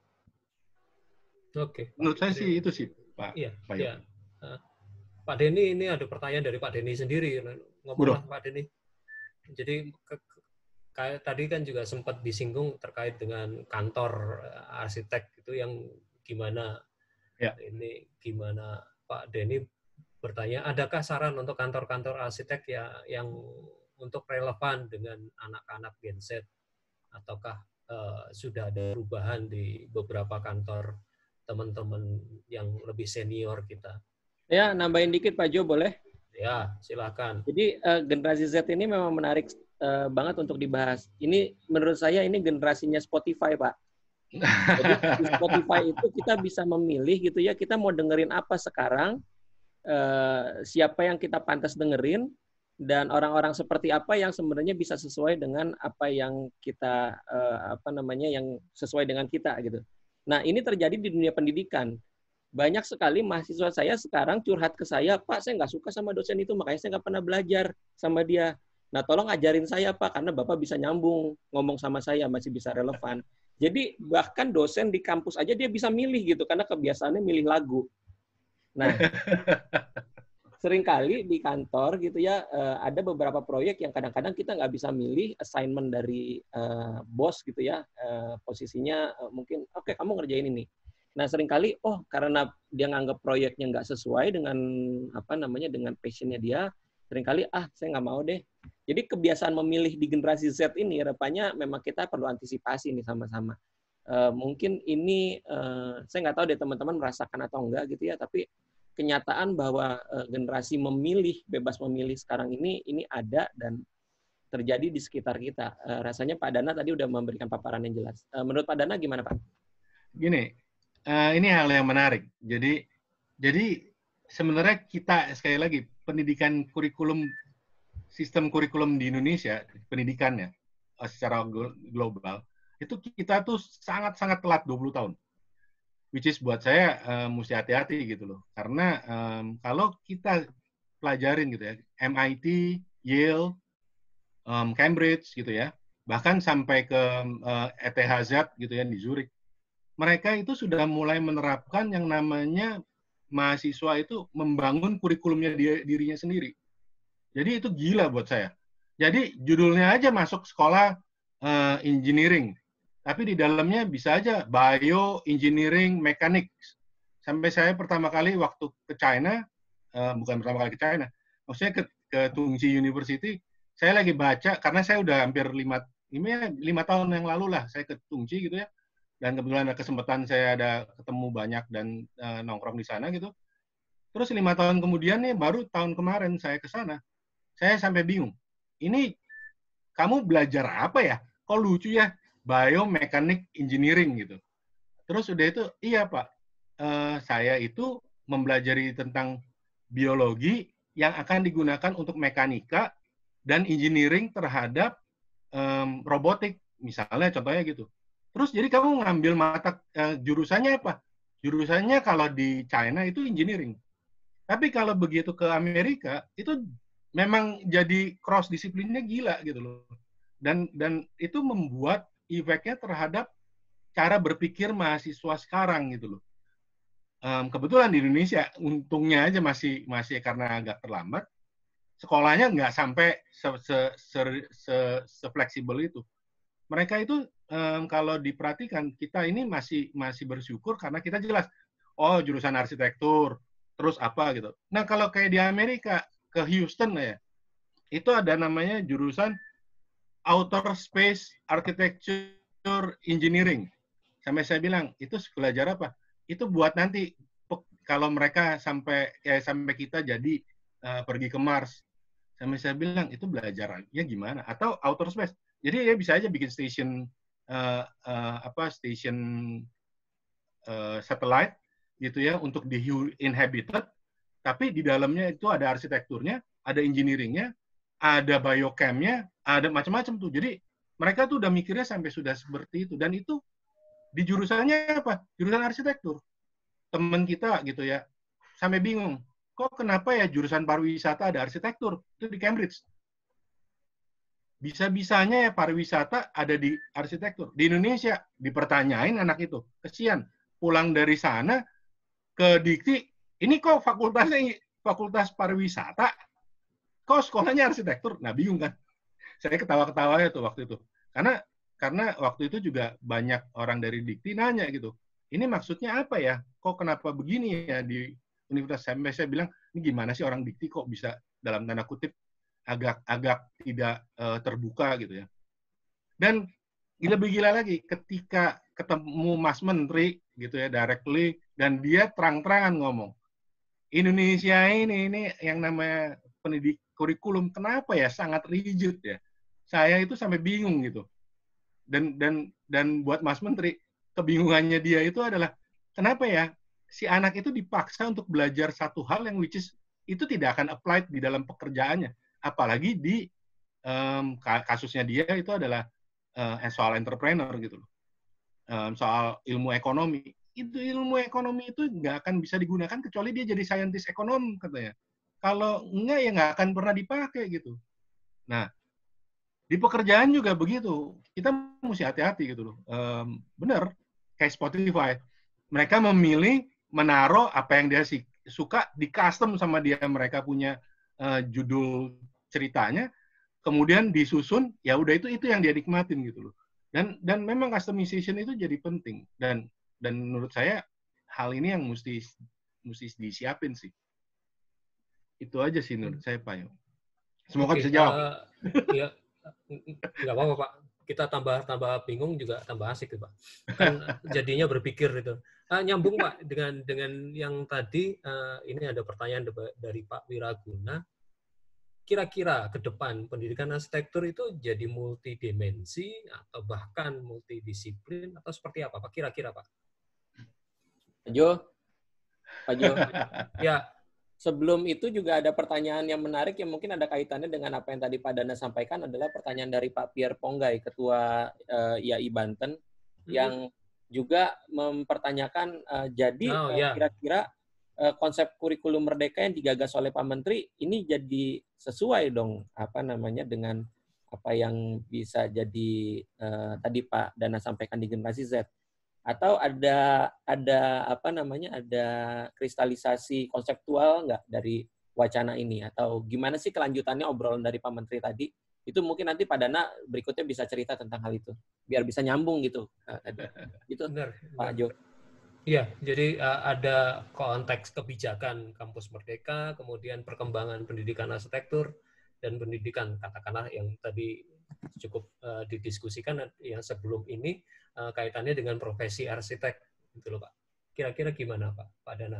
Oke. Menurut saya sih itu sih, Pak. Iya. Iya. Pak Denny, ini ada pertanyaan dari Pak Denny sendiri. Ngomonglah Pak Denny. Jadi kayak tadi kan juga sempat disinggung terkait dengan kantor arsitek itu yang gimana ini gimana Pak Denny bertanya, adakah saran untuk kantor-kantor arsitek ya yang untuk relevan dengan anak-anak Gen Z ataukah sudah ada perubahan di beberapa kantor teman-teman yang lebih senior kita? Ya, nambahin dikit Pak Jo, boleh? Ya, silakan. Jadi generasi Z ini memang menarik banget untuk dibahas. Ini menurut saya ini generasinya Spotify, Pak. Jadi di Spotify itu kita bisa memilih gitu ya, kita mau dengerin apa sekarang, siapa yang kita pantas dengerin, dan orang-orang seperti apa yang sebenarnya bisa sesuai dengan apa yang kita yang sesuai dengan kita gitu. Nah, ini terjadi di dunia pendidikan. Banyak sekali mahasiswa saya sekarang curhat ke saya, Pak, saya nggak suka sama dosen itu, makanya saya nggak pernah belajar sama dia. Nah, tolong ajarin saya, Pak, karena Bapak bisa nyambung, ngomong sama saya, masih bisa relevan. Jadi, bahkan dosen di kampus aja dia bisa milih gitu, karena kebiasaannya milih lagu. Nah, seringkali di kantor gitu ya, ada beberapa proyek yang kadang-kadang kita nggak bisa milih assignment dari bos gitu ya, posisinya mungkin, oke, kamu ngerjain ini. Nah, seringkali, karena dia nganggap proyeknya nggak sesuai dengan dengan passion-nya dia, seringkali saya nggak mau deh. Jadi kebiasaan memilih di generasi Z ini rupanya memang kita perlu antisipasi nih sama-sama. Mungkin ini saya nggak tahu deh teman-teman merasakan atau enggak gitu ya, tapi kenyataan bahwa generasi memilih, bebas memilih sekarang ini ada dan terjadi di sekitar kita. Rasanya Pak Dana tadi udah memberikan paparan yang jelas. Menurut Pak Dana gimana Pak? Gini, ini hal yang menarik. Jadi sebenarnya kita sekali lagi pendidikan sistem kurikulum di Indonesia, pendidikannya secara global itu kita tuh sangat-sangat telat 20 tahun. Which is buat saya mesti hati-hati gitu loh. Karena kalau kita pelajarin gitu ya, MIT, Yale, Cambridge gitu ya, bahkan sampai ke ETHZ gitu ya di Zurich, mereka itu sudah mulai menerapkan yang namanya mahasiswa itu membangun kurikulumnya dirinya sendiri. Jadi itu gila buat saya. Jadi judulnya aja masuk sekolah engineering, tapi di dalamnya bisa aja bio, engineering, mechanics. Sampai saya pertama kali waktu ke China, bukan pertama kali ke China, maksudnya ke Tungji University, saya lagi baca, karena saya udah hampir 5 tahun yang lalu lah, saya ke Tungji gitu ya, dan kebetulan ada kesempatan saya ada ketemu banyak dan nongkrong di sana gitu. Terus 5 tahun kemudian nih, baru tahun kemarin saya ke sana, saya sampai bingung. Ini kamu belajar apa ya? Kok lucu ya? Biomekanik engineering gitu. Terus udah itu, iya Pak, saya itu mempelajari tentang biologi yang akan digunakan untuk mekanika dan engineering terhadap robotik, misalnya contohnya gitu. Terus jadi kamu ngambil mata jurusannya apa? Jurusannya kalau di China itu engineering. Tapi kalau begitu ke Amerika itu memang jadi cross disiplinnya gila gitu loh. Dan itu membuat efeknya terhadap cara berpikir mahasiswa sekarang gitu loh. Kebetulan di Indonesia untungnya aja masih karena agak terlambat, sekolahnya nggak sampai se-fleksibel itu. Mereka itu kalau diperhatikan, kita ini masih bersyukur karena kita jelas, oh jurusan arsitektur, terus apa gitu. Nah kalau kayak di Amerika, ke Houston ya, itu ada namanya jurusan Outer Space Architecture Engineering. Sampai saya bilang, itu belajar apa? Itu buat nanti kalau mereka sampai kita jadi pergi ke Mars. Sampai saya bilang, itu belajarnya gimana? Atau outer space. Jadi dia bisa aja bikin station satellite gitu ya untuk di inhabited, tapi di dalamnya itu ada arsitekturnya, ada engineeringnya, ada biochem-nya, ada macam-macam tuh. Jadi mereka tuh udah mikirnya sampai sudah seperti itu. Dan itu di jurusannya apa? Jurusan arsitektur. Teman kita gitu ya, sampai bingung. Kok kenapa ya jurusan pariwisata ada arsitektur? Itu di Cambridge. Bisa-bisanya ya pariwisata ada di arsitektur. Di Indonesia dipertanyain anak itu. Kesian. Pulang dari sana ke Dikti, ini kok fakultas pariwisata, kok sekolahnya arsitektur? Nah, bingung kan? Saya ketawa-ketawa ya tuh waktu itu. Karena waktu itu juga banyak orang dari Dikti nanya gitu. Ini maksudnya apa ya? Kok kenapa begini ya di Universitas? Sampai saya bilang, ini gimana sih orang Dikti kok bisa dalam tanda kutip agak tidak terbuka gitu ya. Dan lebih gila lagi ketika ketemu Mas Menteri gitu ya directly, dan dia terang-terangan ngomong, Indonesia ini yang namanya pendidik kurikulum kenapa ya sangat rigid ya. Saya itu sampai bingung gitu. Dan buat Mas Menteri, kebingungannya dia itu adalah kenapa ya si anak itu dipaksa untuk belajar satu hal yang which is itu tidak akan applied di dalam pekerjaannya. Apalagi di kasusnya dia itu adalah soal entrepreneur gitu loh. Soal ilmu ekonomi. Itu ilmu ekonomi itu nggak akan bisa digunakan kecuali dia jadi saintis ekonom katanya. Kalau enggak ya nggak akan pernah dipakai gitu. Nah, di pekerjaan juga begitu. Kita mesti hati-hati gitu loh. Benar, kayak Spotify. Mereka memilih menaruh apa yang dia suka di custom sama dia. Mereka punya judul ceritanya, kemudian disusun, ya udah itu yang dia nikmatin gitu loh. Dan memang customization itu jadi penting. Dan menurut saya hal ini yang mesti disiapin sih. Itu aja sih menurut saya, Pak Yo. Semoga Oke, bisa jawab. ya nggak apa-apa Pak. Kita tambah bingung juga tambah asik Pak. Kan jadinya berpikir itu. Nyambung Pak dengan yang tadi, ini ada pertanyaan dari Pak Wiraguna. Kira-kira ke depan pendidikan arsitektur itu jadi multidimensi atau bahkan multidisiplin atau seperti apa Pak? Kira-kira Pak? Pak Jo, Ya, sebelum itu juga ada pertanyaan yang menarik yang mungkin ada kaitannya dengan apa yang tadi Pak Dana sampaikan, adalah pertanyaan dari Pak Pierre Ponggai, Ketua IAI Banten, yang juga mempertanyakan kira-kira konsep kurikulum merdeka yang digagas oleh Pak Menteri ini jadi sesuai dong dengan apa yang bisa jadi tadi Pak Dana sampaikan di generasi Z, atau ada kristalisasi konseptual nggak dari wacana ini, atau gimana sih kelanjutannya obrolan dari Pak Menteri tadi? Itu mungkin nanti Pak Dana berikutnya bisa cerita tentang hal itu biar bisa nyambung gitu tadi. Gitu. benar. Pak Jo. Iya, jadi ada konteks kebijakan Kampus Merdeka, kemudian perkembangan pendidikan arsitektur, dan pendidikan katakanlah yang tadi cukup didiskusikan yang sebelum ini kaitannya dengan profesi arsitek, gitu loh Pak. Kira-kira gimana Pak Dana?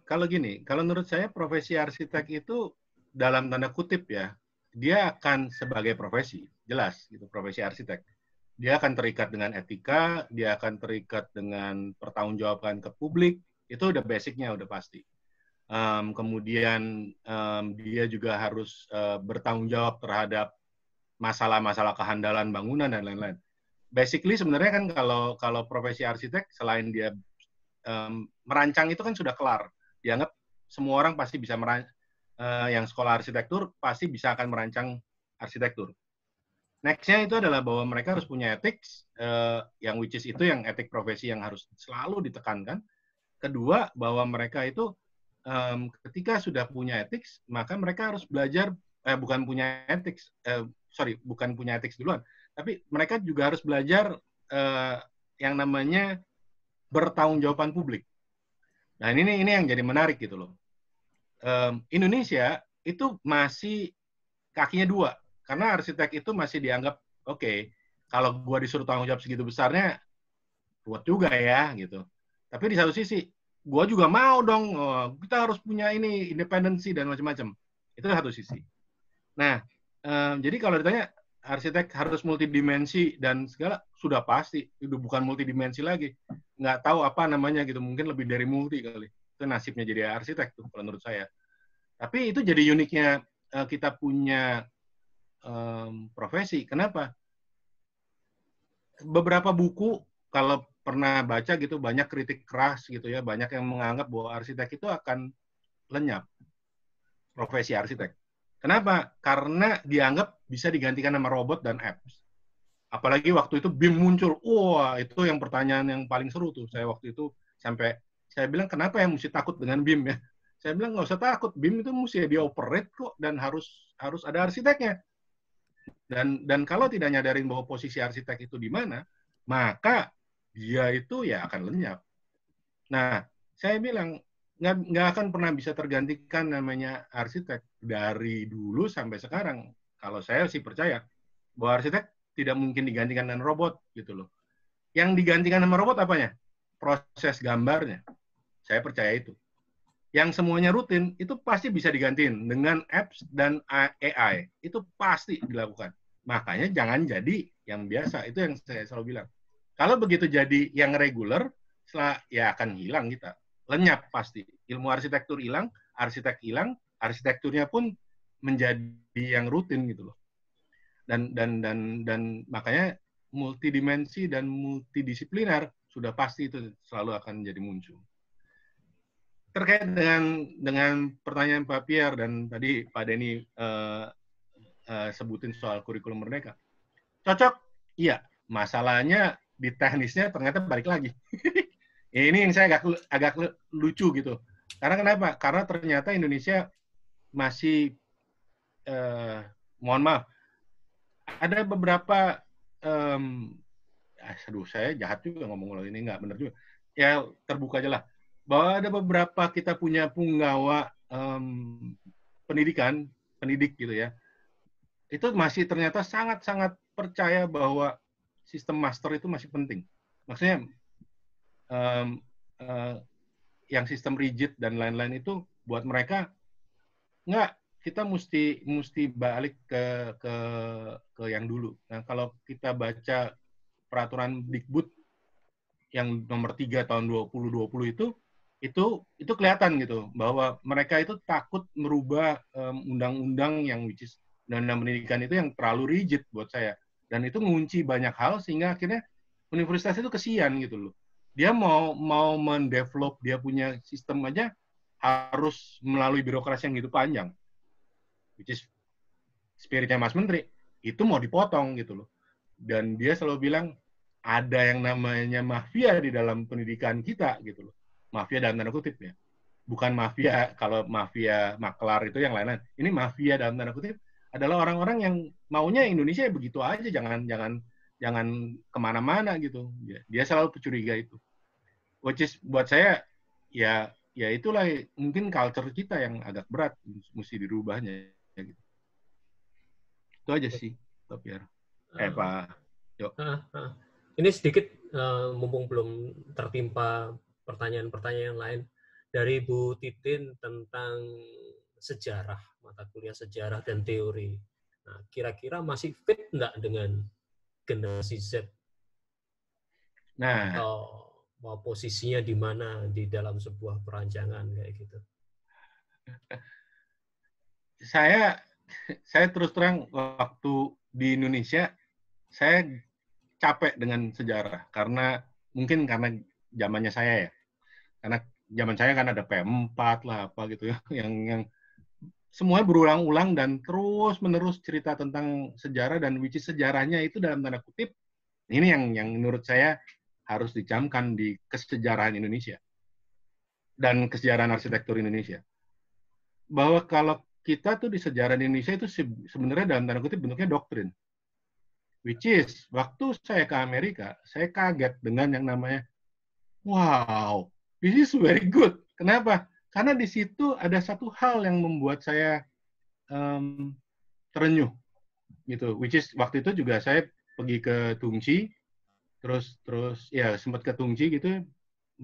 Kalau gini, kalau menurut saya profesi arsitek itu dalam tanda kutip ya, dia akan sebagai profesi, jelas gitu profesi arsitek. Dia akan terikat dengan etika, dia akan terikat dengan pertanggungjawaban ke publik, itu udah basicnya, udah pasti. Kemudian dia juga harus bertanggung jawab terhadap masalah-masalah kehandalan bangunan dan lain-lain. Basically sebenarnya kan kalau profesi arsitek selain dia merancang itu kan sudah kelar. Dianggap semua orang pasti bisa yang sekolah arsitektur pasti bisa akan merancang arsitektur. Next-nya itu adalah bahwa mereka harus punya ethics, yang which is itu yang etik profesi yang harus selalu ditekankan. Kedua, bahwa mereka itu ketika sudah punya ethics, maka mereka harus belajar, bukan punya ethics duluan, tapi mereka juga harus belajar yang namanya bertaungjawaban publik. Nah ini yang jadi menarik gitu loh. Indonesia itu masih kakinya dua. Karena arsitek itu masih dianggap, oke, kalau gue disuruh tanggung jawab segitu besarnya, ruwet juga ya, gitu. Tapi di satu sisi, gue juga mau dong, kita harus punya ini, independensi dan macam-macam. Itu satu sisi. Nah, jadi kalau ditanya, arsitek harus multidimensi dan segala, sudah pasti. Itu bukan multidimensi lagi. Nggak tahu apa namanya gitu, mungkin lebih dari multi kali. Itu nasibnya jadi arsitek tuh, kalau menurut saya. Tapi itu jadi uniknya kita punya profesi. Kenapa? Beberapa buku kalau pernah baca gitu banyak kritik keras gitu ya, banyak yang menganggap bahwa arsitek itu akan lenyap, profesi arsitek. Kenapa? Karena dianggap bisa digantikan sama robot dan apps. Apalagi waktu itu BIM muncul, wah itu yang pertanyaan yang paling seru tuh. Saya waktu itu sampai saya bilang kenapa ya mesti takut dengan BIM ya? Saya bilang nggak usah takut, BIM itu mesti dioperate kok dan harus ada arsiteknya. Dan kalau tidak nyadarin bahwa posisi arsitek itu di mana, maka dia itu ya akan lenyap. Nah, saya bilang nggak akan pernah bisa tergantikan namanya arsitek dari dulu sampai sekarang. Kalau saya sih percaya bahwa arsitek tidak mungkin digantikan dengan robot gitu loh. Yang digantikan sama robot apanya? Proses gambarnya. Saya percaya itu. Yang semuanya rutin itu pasti bisa digantiin dengan apps dan AI. Itu pasti dilakukan. Makanya jangan jadi yang biasa. Itu yang saya selalu bilang. Kalau begitu jadi yang reguler, ya akan hilang kita. Lenyap pasti. Ilmu arsitektur hilang, arsitek hilang, arsitekturnya pun menjadi yang rutin gitu loh. Dan makanya multidimensi dan multidisipliner sudah pasti itu selalu akan jadi muncul. Terkait dengan pertanyaan Pak Pierre dan tadi Pak Denny sebutin soal kurikulum merdeka. Cocok? Iya. Masalahnya di teknisnya ternyata balik lagi. Ini yang saya agak lucu gitu. Karena kenapa? Karena ternyata Indonesia masih, mohon maaf, ada beberapa, aduh saya jahat juga ngomong kalau ini nggak benar juga. Ya terbuka aja lah. Bahwa ada beberapa kita punya punggawa pendidikan pendidik gitu ya, itu masih ternyata sangat-sangat percaya bahwa sistem master itu masih penting. Maksudnya yang sistem rigid dan lain-lain itu buat mereka nggak, kita mesti balik ke yang dulu. Nah, kalau kita baca peraturan Dikbud yang nomor 3 tahun 2020 itu kelihatan gitu bahwa mereka itu takut merubah undang-undang yang which is undang-undang pendidikan itu yang terlalu rigid buat saya, dan itu mengunci banyak hal sehingga akhirnya universitas itu kesian gitu loh. Dia mau mendevelop dia punya sistem aja harus melalui birokrasi yang gitu panjang, which is spiritnya Mas Menteri itu mau dipotong gitu loh. Dan dia selalu bilang ada yang namanya mafia di dalam pendidikan kita gitu loh. Mafia dalam tanda kutip ya. Bukan mafia, kalau mafia maklar itu yang lain-lain. Ini mafia dalam tanda kutip adalah orang-orang yang maunya Indonesia begitu aja, jangan kemana-mana gitu. Dia selalu curiga itu. Which is buat saya ya itulah mungkin culture kita yang agak berat, mesti dirubahnya. Ya, gitu. Itu aja sih, Pak Pierre. Pak Jo. Ini sedikit, mumpung belum tertimpa pertanyaan-pertanyaan lain dari Bu Titin tentang sejarah, mata kuliah sejarah dan teori. Nah, kira-kira masih fit nggak dengan generasi Z? Nah, atau posisinya di mana di dalam sebuah perancangan kayak gitu? Saya terus terang waktu di Indonesia saya capek dengan sejarah karena zamannya saya ya. Karena zaman saya kan ada P4 lah apa gitu ya yang semuanya berulang-ulang dan terus-menerus cerita tentang sejarah, dan which is sejarahnya itu dalam tanda kutip ini yang menurut saya harus dicamkan di kesejarahan Indonesia dan kesejarahan arsitektur Indonesia. Bahwa kalau kita tuh di sejarah Indonesia itu sebenarnya dalam tanda kutip bentuknya doktrin. Which is, waktu saya ke Amerika, saya kaget dengan yang namanya, wow, this is very good. Kenapa? Karena di situ ada satu hal yang membuat saya terenyuh. Gitu. Which is, waktu itu juga saya pergi ke Tungci, terus ya sempat ke Tungci gitu,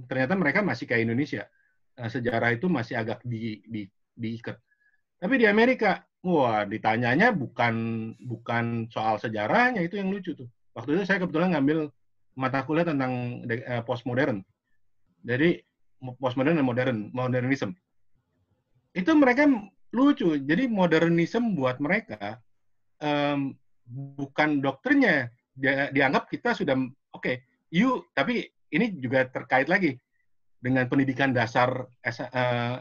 ternyata mereka masih kayak Indonesia. Sejarah itu masih agak diikat. Tapi di Amerika, wah, ditanyanya bukan soal sejarahnya, itu yang lucu tuh. Waktu itu saya kebetulan ngambil mata kuliah tentang postmodern. Jadi postmodern dan modernism. Itu mereka lucu. Jadi modernism buat mereka bukan doktrinnya. Dianggap kita sudah oke. Tapi ini juga terkait lagi dengan pendidikan dasar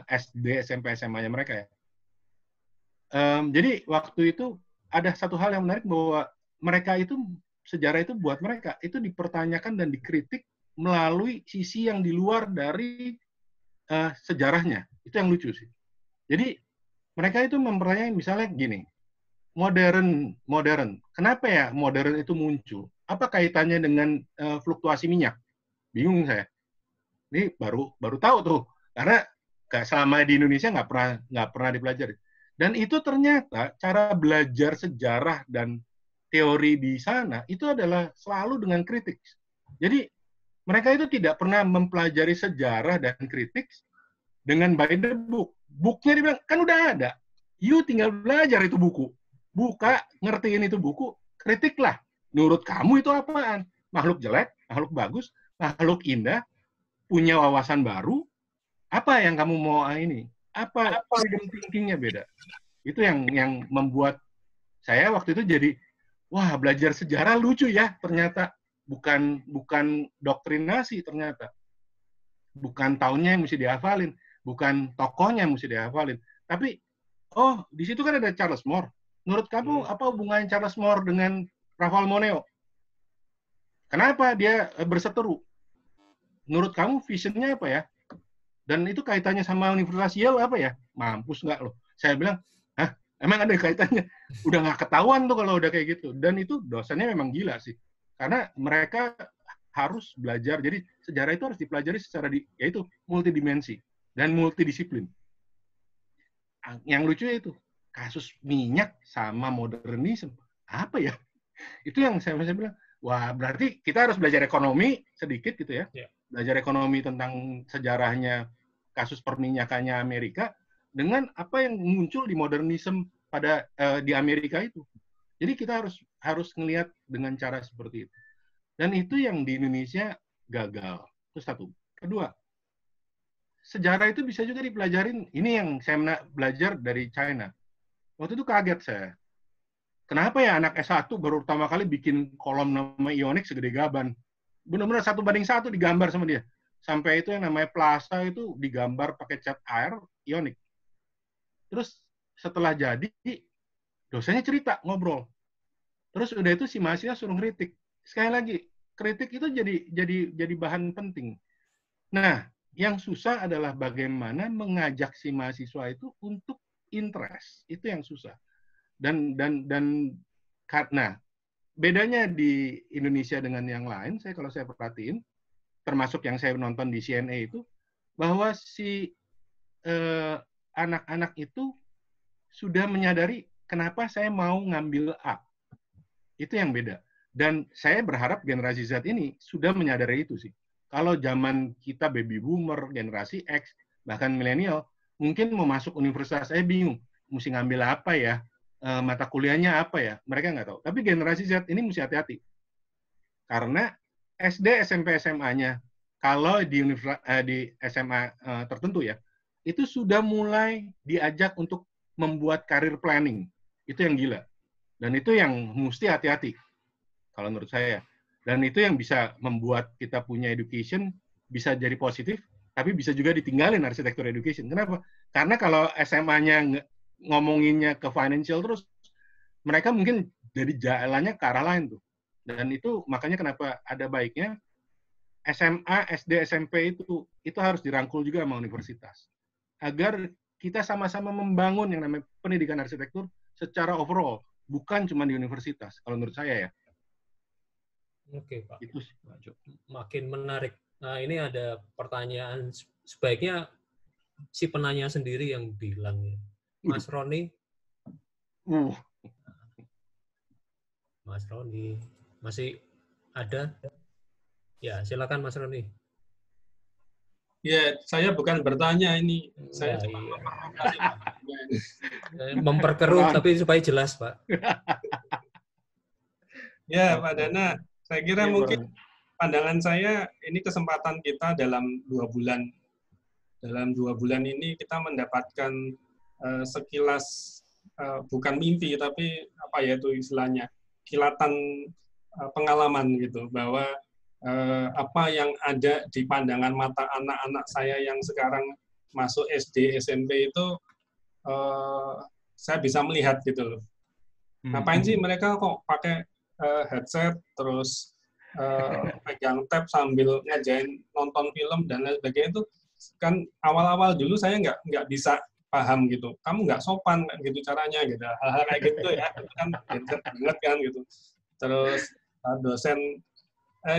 SD, SMP, SMA-nya mereka ya. Jadi waktu itu ada satu hal yang menarik bahwa mereka itu sejarah itu buat mereka itu dipertanyakan dan dikritik melalui sisi yang di luar dari sejarahnya. Itu yang lucu sih. Jadi mereka itu mempertanyakan misalnya gini, modern. Kenapa ya modern itu muncul? Apa kaitannya dengan fluktuasi minyak? Bingung saya. Ini baru tahu tuh karena selama di Indonesia nggak pernah dipelajari. Dan itu ternyata cara belajar sejarah dan teori di sana itu adalah selalu dengan kritik. Jadi mereka itu tidak pernah mempelajari sejarah dan kritik dengan by the book. Booknya dibilang, kan udah ada. You tinggal belajar itu buku. Buka, ngertiin itu buku, kritiklah. Menurut kamu itu apaan? Makhluk jelek, makhluk bagus, makhluk indah, punya wawasan baru, apa yang kamu mau ini? Apa freedom thinking-nya beda? Itu yang membuat saya waktu itu jadi, wah, belajar sejarah lucu ya ternyata. Bukan doktrinasi ternyata. Bukan tahunnya yang mesti dihafalin, bukan tokohnya yang mesti dihafalin. Tapi, di situ kan ada Charles Moore. Menurut kamu apa hubungannya Charles Moore dengan Rafael Moneo? Kenapa dia berseteru? Menurut kamu visionnya apa ya? Dan itu kaitannya sama Universitas Yale apa ya? Mampus nggak loh. Saya bilang, hah? Emang ada kaitannya? Udah nggak ketahuan tuh kalau udah kayak gitu. Dan itu dosennya memang gila sih. Karena mereka harus belajar. Jadi sejarah itu harus dipelajari secara yaitu multidimensi dan multidisiplin. Yang lucu itu, kasus minyak sama modernisme. Apa ya? Itu yang saya bilang, wah berarti kita harus belajar ekonomi sedikit gitu ya. Belajar ekonomi tentang sejarahnya kasus perminyakannya Amerika dengan apa yang muncul di modernisme pada di Amerika itu. Jadi kita harus ngelihat dengan cara seperti itu. Dan itu yang di Indonesia gagal. Itu satu. Kedua, sejarah itu bisa juga dipelajarin. Ini yang saya belajar dari China. Waktu itu kaget saya. Kenapa ya anak S1 baru pertama kali bikin kolom nama ionik segede gaban. Benar-benar 1:1 digambar sama dia. Sampai itu yang namanya Plaza itu digambar pakai cat air ionik. Terus setelah jadi, dosennya cerita, ngobrol. Terus udah itu si mahasiswa suruh kritik. Sekali lagi, kritik itu jadi bahan penting. Nah, yang susah adalah bagaimana mengajak si mahasiswa itu untuk interest. Itu yang susah. Dan karena bedanya di Indonesia dengan yang lain, kalau saya perhatiin, termasuk yang saya nonton di CNA itu, bahwa si anak-anak itu sudah menyadari kenapa saya mau ngambil A. Itu yang beda. Dan saya berharap generasi Z ini sudah menyadari itu sih. Kalau zaman kita baby boomer, generasi X, bahkan milenial, mungkin mau masuk universitas, saya bingung, mesti ngambil apa ya, mata kuliahnya apa ya, mereka nggak tahu. Tapi generasi Z ini mesti hati-hati. Karena SD, SMP, SMA-nya, kalau di SMA tertentu ya, itu sudah mulai diajak untuk membuat karir planning. Itu yang gila. Dan itu yang mesti hati-hati, kalau menurut saya. Dan itu yang bisa membuat kita punya education, bisa jadi positif, tapi bisa juga ditinggalin arsitektur education. Kenapa? Karena kalau SMA-nya ngomonginnya ke financial terus, mereka mungkin jadi jalannya ke arah lain tuh. Dan itu makanya kenapa ada baiknya SMA, SD, SMP itu harus dirangkul juga sama universitas. Agar kita sama-sama membangun yang namanya pendidikan arsitektur secara overall, bukan cuma di universitas, kalau menurut saya ya. Oke, Pak. Itu sih, Pak Jo. Makin menarik. Nah, ini ada pertanyaan, sebaiknya si penanya sendiri yang bilang ya. Mas Roni. Mas Roni. Masih ada? Ya, silakan Mas Roni. Ya, saya bukan bertanya ini. Saya cuma memperkeruh, tapi supaya jelas, Pak. Ya, Pak Dana. Saya kira mungkin pandangan saya ini kesempatan kita dalam 2 bulan. Dalam 2 bulan ini kita mendapatkan sekilas, bukan mimpi, tapi apa ya itu istilahnya, kilatan pengalaman gitu, bahwa apa yang ada di pandangan mata anak-anak saya yang sekarang masuk SD, SMP itu saya bisa melihat gitu loh. Ngapain sih mereka kok pakai headset, terus pegang tab sambil ngajain nonton film dan lain sebagainya. Itu kan awal-awal dulu saya nggak bisa paham gitu. Kamu nggak sopan gitu caranya gitu. Hal-hal kayak gitu ya, itu kan headset banget kan gitu. Terus dosen,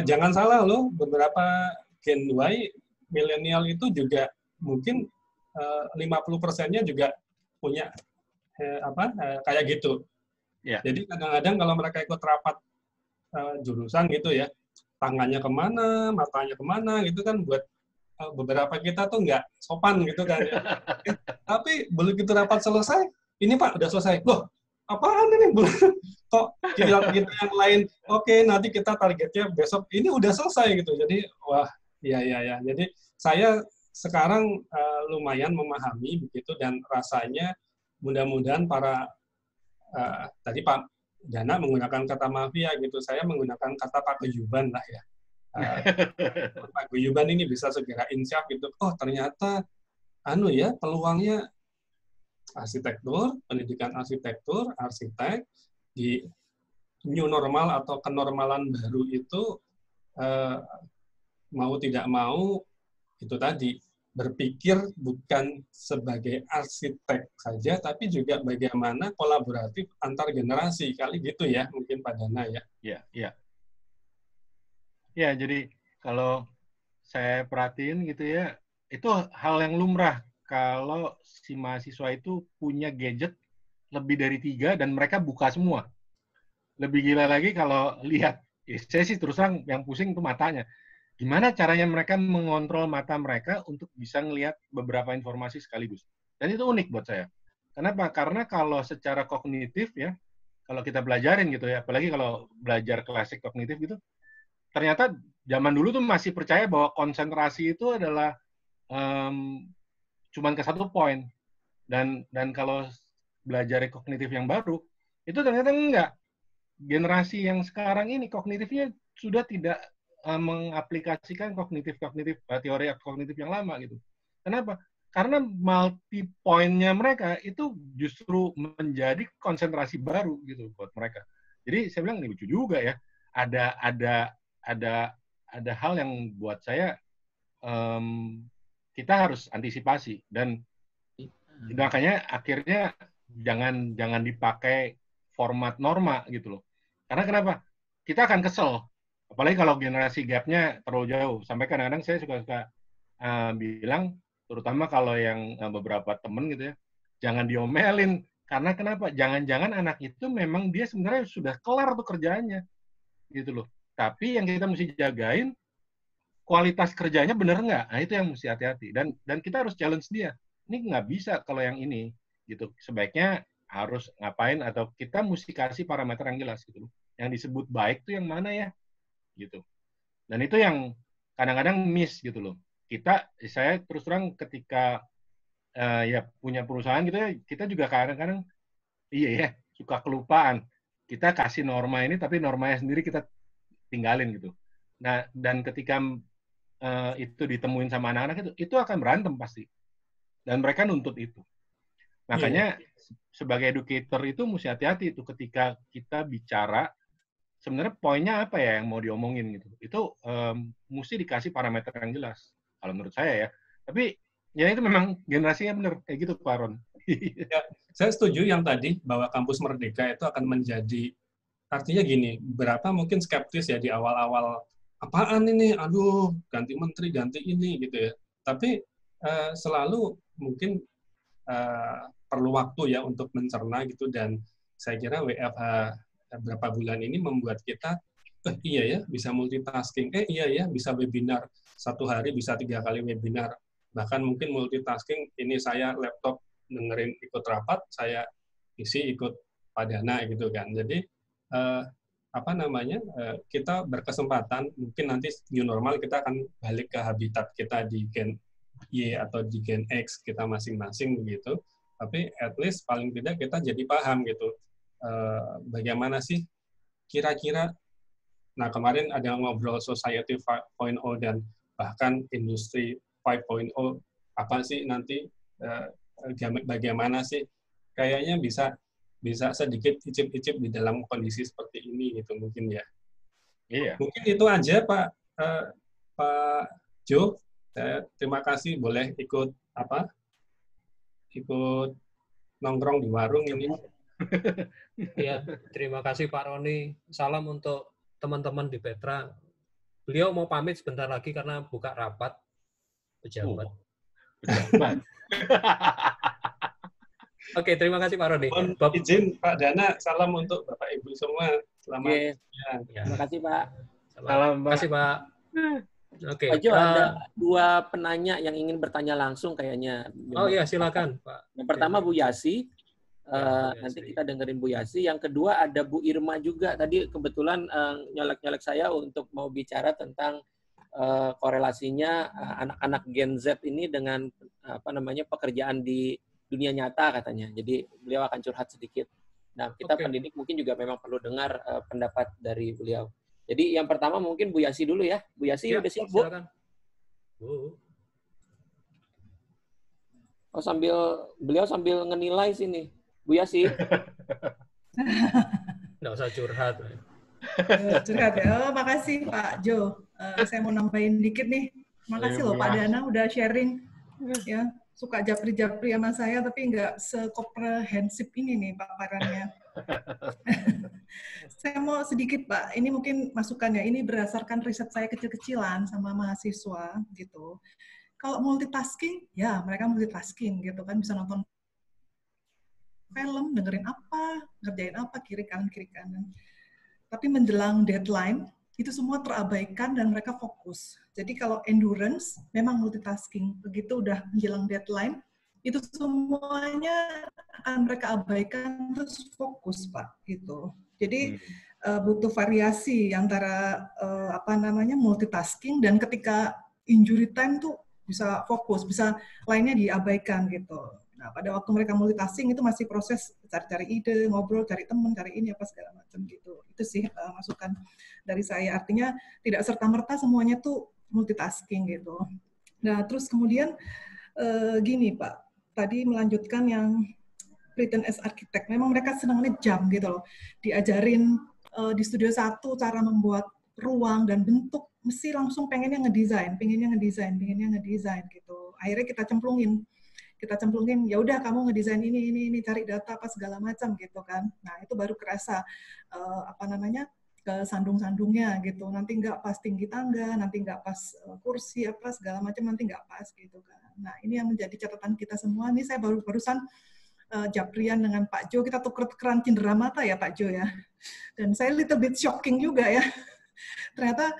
jangan salah loh, beberapa Gen Y milenial itu juga mungkin 50%-nya juga punya kayak gitu. Yeah. Jadi kadang-kadang kalau mereka ikut rapat jurusan gitu ya, tangannya kemana, matanya kemana gitu kan, buat beberapa kita tuh nggak sopan gitu kan. Ya. Tapi begitu rapat selesai, ini Pak udah selesai. Loh, apaan ini? Kok kita yang lain, oke, nanti kita targetnya besok, ini udah selesai gitu. Jadi, wah, ya. Jadi saya sekarang lumayan memahami begitu, dan rasanya mudah-mudahan para tadi Pak Dana menggunakan kata mafia gitu, saya menggunakan kata paguyuban lah ya. Paguyuban ini bisa segera insyaf gitu. Oh ternyata peluangnya arsitektur, pendidikan arsitektur, arsitek di new normal atau kenormalan baru itu mau tidak mau itu tadi, berpikir bukan sebagai arsitek saja, tapi juga bagaimana kolaboratif antar generasi, kali gitu ya, mungkin Pak Dana ya. Iya. Ya, jadi kalau saya perhatiin gitu ya, itu hal yang lumrah kalau si mahasiswa itu punya gadget lebih dari 3 dan mereka buka semua. Lebih gila lagi kalau lihat, saya sih terus terang yang pusing itu matanya. Gimana caranya mereka mengontrol mata mereka untuk bisa ngelihat beberapa informasi sekaligus. Dan itu unik buat saya. Kenapa? Karena kalau secara kognitif ya, kalau kita belajarin gitu ya, apalagi kalau belajar klasik kognitif gitu, ternyata zaman dulu tuh masih percaya bahwa konsentrasi itu adalah cuman ke satu poin. Dan kalau belajar kognitif yang baru, itu ternyata enggak. Generasi yang sekarang ini kognitifnya sudah tidak mengaplikasikan teori kognitif yang lama gitu. Kenapa? Karena multi point-nya mereka itu justru menjadi konsentrasi baru gitu buat mereka. Jadi saya bilang ini lucu juga ya. Ada hal yang buat saya kita harus antisipasi dan makanya akhirnya jangan dipakai format norma gitu loh. Karena kenapa? Kita akan kesel. Apalagi kalau generasi gap-nya terlalu jauh. Sampai kadang-kadang saya suka bilang, terutama kalau yang beberapa temen gitu ya, jangan diomelin. Karena kenapa? Jangan-jangan anak itu memang dia sebenarnya sudah kelar tuh kerjaannya. Gitu loh. Tapi yang kita mesti jagain, kualitas kerjanya bener nggak? Nah itu yang mesti hati-hati. Dan kita harus challenge dia. Ini nggak bisa kalau yang ini. Gitu. Sebaiknya harus ngapain atau kita mesti kasih parameter yang jelas gitu loh. Yang disebut baik tuh yang mana ya? Gitu. Dan itu yang kadang-kadang miss gitu loh. Saya terus terang ketika ya punya perusahaan gitu ya, kita juga kadang-kadang iya ya, suka kelupaan. Kita kasih norma ini tapi normanya sendiri kita tinggalin gitu. Nah, dan ketika itu ditemuin sama anak-anak itu akan berantem pasti. Dan mereka nuntut itu. Makanya sebagai educator itu mesti hati-hati itu ketika kita bicara sebenarnya poinnya apa ya yang mau diomongin gitu. Itu mesti dikasih parameter yang jelas kalau menurut saya ya. Tapi ya itu memang generasinya benar kayak gitu Pak Ron. Ya, saya setuju yang tadi bahwa kampus merdeka itu akan menjadi artinya gini, berapa mungkin skeptis ya di awal-awal apaan ini, aduh ganti menteri, ganti ini gitu ya. Tapi selalu mungkin perlu waktu ya untuk mencerna gitu dan saya kira WFH beberapa bulan ini membuat kita iya ya bisa multitasking, iya ya bisa webinar satu hari bisa 3 kali webinar, bahkan mungkin multitasking ini saya laptop dengerin ikut rapat, saya isi ikut Padana gitu kan. Jadi apa namanya kita berkesempatan mungkin nanti new normal kita akan balik ke habitat kita di Gen Y atau di Gen X kita masing-masing begitu. Tapi at least paling tidak kita jadi paham gitu bagaimana sih kira-kira. Nah kemarin ada ngobrol Society 5.0 dan bahkan industri 5.0 apa sih nanti bagaimana sih kayaknya bisa sedikit icip-icip di dalam kondisi seperti ini gitu mungkin ya. Iya. Mungkin itu aja Pak Jo. Terima kasih boleh ikut nongkrong di warung ini. Ya, terima kasih Pak Roni. Salam untuk teman-teman di Petra. Beliau mau pamit sebentar lagi karena buka rapat pejabat. Oke, terima kasih Pak Roni. Izin Pak Dana, salam untuk Bapak Ibu semua. Selamat. Ya. Terima kasih Pak. Salam Pak. Terima kasih Pak. Oke. Pak Jo, ada 2 penanya yang ingin bertanya langsung kayaknya. Oh iya, silakan Pak. Yang pertama Bu Yasi. Nanti kita dengerin Bu Yasi. Yang kedua ada Bu Irma juga. Tadi kebetulan nyolek-nyolek saya untuk mau bicara tentang korelasinya anak-anak Gen Z ini dengan pekerjaan di dunia nyata katanya. Jadi beliau akan curhat sedikit. Nah, kita pendidik mungkin juga memang perlu dengar pendapat dari beliau. Jadi yang pertama mungkin Bu Yasi dulu ya. Bu Yasi udah siap, Bu? Silakan. Oh, beliau sambil ngenilai sini. Bu Yasi. Nggak usah curhat. Curhat ya. Oh, makasih Pak Jo. Saya mau nambahin dikit nih. Makasih loh Pak Dana udah sharing. Ya, suka japri-japri sama saya tapi nggak sekomprehensif ini nih paparannya. Saya mau sedikit Pak, ini mungkin masukannya, ini berdasarkan riset saya kecil-kecilan sama mahasiswa gitu. Kalau multitasking, ya mereka multitasking gitu kan, bisa nonton film, dengerin apa, ngerjain apa, kiri kanan. Tapi menjelang deadline, itu semua terabaikan dan mereka fokus. Jadi kalau endurance, memang multitasking. Begitu udah menjelang deadline, itu semuanya akan mereka abaikan, terus fokus, Pak. Gitu. Jadi butuh variasi antara multitasking, dan ketika injury time tuh bisa fokus, bisa lainnya diabaikan gitu. Nah, pada waktu mereka multitasking itu masih proses cari-cari ide, ngobrol, cari teman, cari ini apa segala macam gitu. Itu sih masukan dari saya. Artinya tidak serta-merta semuanya tuh multitasking gitu. Nah, terus kemudian gini Pak, tadi melanjutkan yang written as architect. Memang mereka senang ngejam gitu loh. Diajarin di studio 1 cara membuat ruang dan bentuk, mesti langsung pengennya ngedesain gitu. Akhirnya kita cemplungin, ya udah kamu ngedesain ini, cari data apa segala macam gitu kan. Nah itu baru kerasa kesandung-sandungnya gitu. Nanti nggak pas tinggi tangga, nanti nggak pas kursi apa segala macam, nanti nggak pas gitu kan. Nah ini yang menjadi catatan kita semua. Ini saya barusan Japrian dengan Pak Jo, kita tuker-tukeran cindera mata ya Pak Jo ya. Dan saya little bit shocking juga ya. Ternyata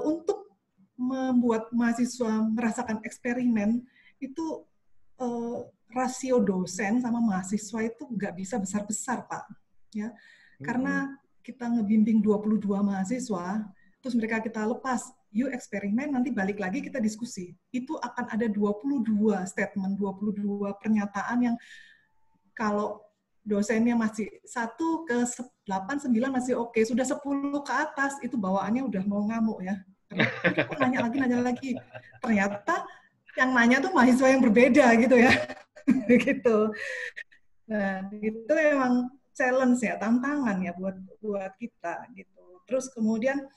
untuk membuat mahasiswa merasakan eksperimen itu rasio dosen sama mahasiswa itu nggak bisa besar-besar, Pak. Ya, karena kita ngebimbing 22 mahasiswa, terus mereka kita lepas, yuk eksperimen, nanti balik lagi kita diskusi. Itu akan ada 22 statement, 22 pernyataan yang kalau dosennya masih 1 ke 8, 9 masih oke, sudah 10 ke atas, itu bawaannya udah mau ngamuk ya. Karena nanya lagi. Ternyata yang nanya tuh mahasiswa yang berbeda gitu ya. Gitu. Nah, itu memang challenge ya, tantangan ya buat kita gitu. Terus kemudian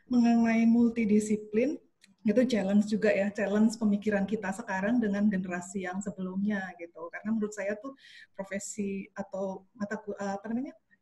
mengenai multidisiplin, itu challenge juga ya, challenge pemikiran kita sekarang dengan generasi yang sebelumnya gitu. Karena menurut saya tuh profesi atau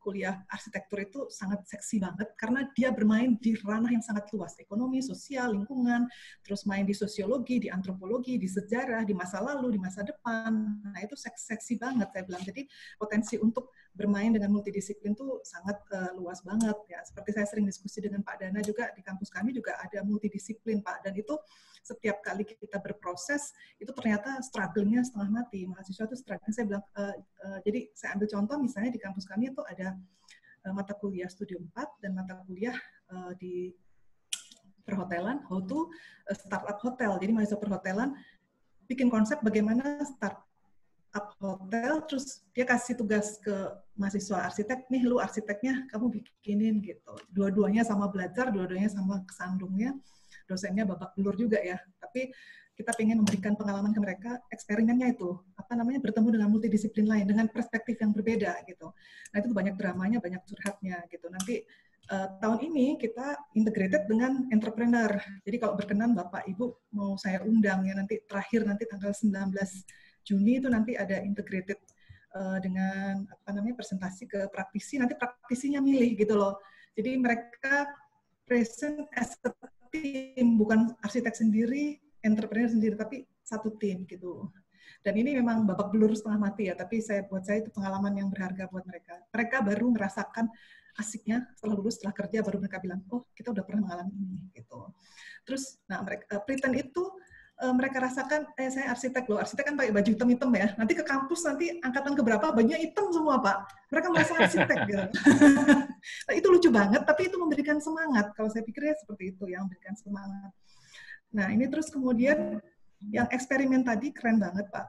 kuliah arsitektur itu sangat seksi banget karena dia bermain di ranah yang sangat luas, ekonomi, sosial, lingkungan, terus main di sosiologi, di antropologi, di sejarah, di masa lalu, di masa depan. Nah itu seksi banget saya bilang. Jadi potensi untuk bermain dengan multidisiplin itu sangat luas banget ya. Seperti saya sering diskusi dengan Pak Dana juga, di kampus kami juga ada multidisiplin Pak, dan itu setiap kali kita berproses itu ternyata struggle-nya setengah mati. Mahasiswa itu struggle. Saya bilang jadi saya ambil contoh misalnya di kampus kami itu ada mata kuliah Studio 4 dan mata kuliah di perhotelan, how to startup hotel. Jadi mahasiswa perhotelan bikin konsep bagaimana startup hotel, terus dia kasih tugas ke mahasiswa arsitek, nih lu arsiteknya kamu bikinin gitu. Dua-duanya sama belajar, dua-duanya sama kesandungnya, dosennya babak belur juga ya. Tapi kita ingin memberikan pengalaman ke mereka, eksperimennya itu, bertemu dengan multidisiplin lain, dengan perspektif yang berbeda gitu. Nah itu banyak dramanya, banyak curhatnya gitu. Nanti tahun ini kita integrated dengan entrepreneur. Jadi kalau berkenan Bapak Ibu mau saya undang ya, nanti terakhir nanti tanggal 19 Juni itu nanti ada integrated dengan presentasi ke praktisi, nanti praktisinya milih gitu loh. Jadi mereka present as a team, bukan arsitek sendiri, entrepreneur sendiri, tapi satu tim gitu. Dan ini memang babak belur setengah mati ya, tapi buat saya itu pengalaman yang berharga buat mereka. Mereka baru merasakan asiknya setelah lulus, setelah kerja, baru mereka bilang, oh kita udah pernah mengalami ini gitu. Terus, nah mereka pretend itu mereka rasakan, saya arsitek loh, arsitek kan pakai baju hitam-hitam ya, nanti ke kampus nanti angkatan keberapa bajunya hitam semua Pak, mereka merasa arsitek gitu. Nah, itu lucu banget, tapi itu memberikan semangat, kalau saya pikirnya seperti itu, yang memberikan semangat. Nah ini terus kemudian yang eksperimen tadi keren banget Pak,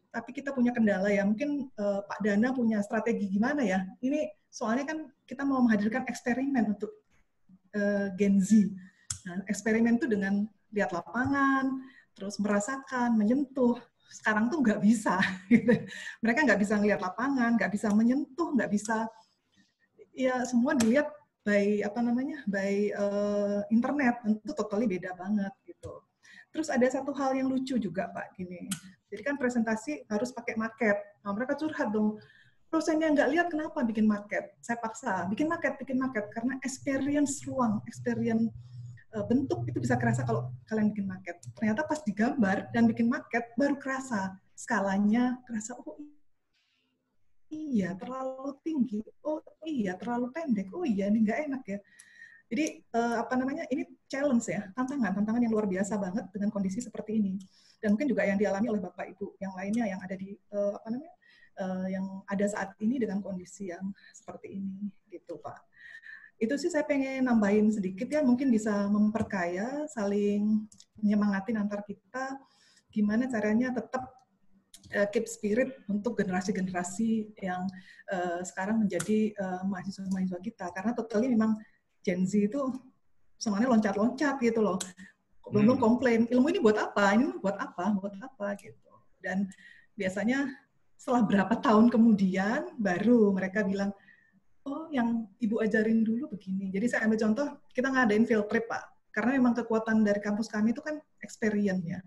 tapi kita punya kendala ya, mungkin Pak Dana punya strategi gimana ya, ini soalnya kan kita mau menghadirkan eksperimen untuk Gen Z. Nah, eksperimen itu dengan lihat lapangan, terus merasakan, menyentuh. Sekarang tuh nggak bisa. Mereka nggak bisa ngelihat lapangan, nggak bisa menyentuh, nggak bisa, ya semua dilihat by internet, itu totally beda banget gitu. Terus ada satu hal yang lucu juga Pak, gini. Jadi kan presentasi harus pakai maket. Nah, mereka curhat dong. Dosennya nggak lihat kenapa bikin maket. Saya paksa bikin maket karena experience ruang, experience bentuk itu bisa kerasa kalau kalian bikin maket. Ternyata pas digambar dan bikin maket baru kerasa skalanya, kerasa oh iya terlalu tinggi, oh iya terlalu pendek, oh iya ini nggak enak ya. Jadi ini challenge ya, tantangan yang luar biasa banget dengan kondisi seperti ini. Dan mungkin juga yang dialami oleh Bapak Ibu yang lainnya yang ada di yang ada saat ini dengan kondisi yang seperti ini, gitu Pak. Itu sih saya pengen nambahin sedikit ya, mungkin bisa memperkaya, saling menyemangatin antar kita, gimana caranya tetap keep spirit untuk generasi-generasi yang sekarang menjadi mahasiswa-mahasiswa kita. Karena totally memang Gen Z itu semuanya loncat-loncat gitu loh. Belum komplain, ilmu ini buat apa? Ini buat apa? Buat apa? Gitu. Dan biasanya setelah berapa tahun kemudian baru mereka bilang, oh yang ibu ajarin dulu begini. Jadi saya ambil contoh, kita ngadain field trip Pak. Karena memang kekuatan dari kampus kami itu kan experience-nya.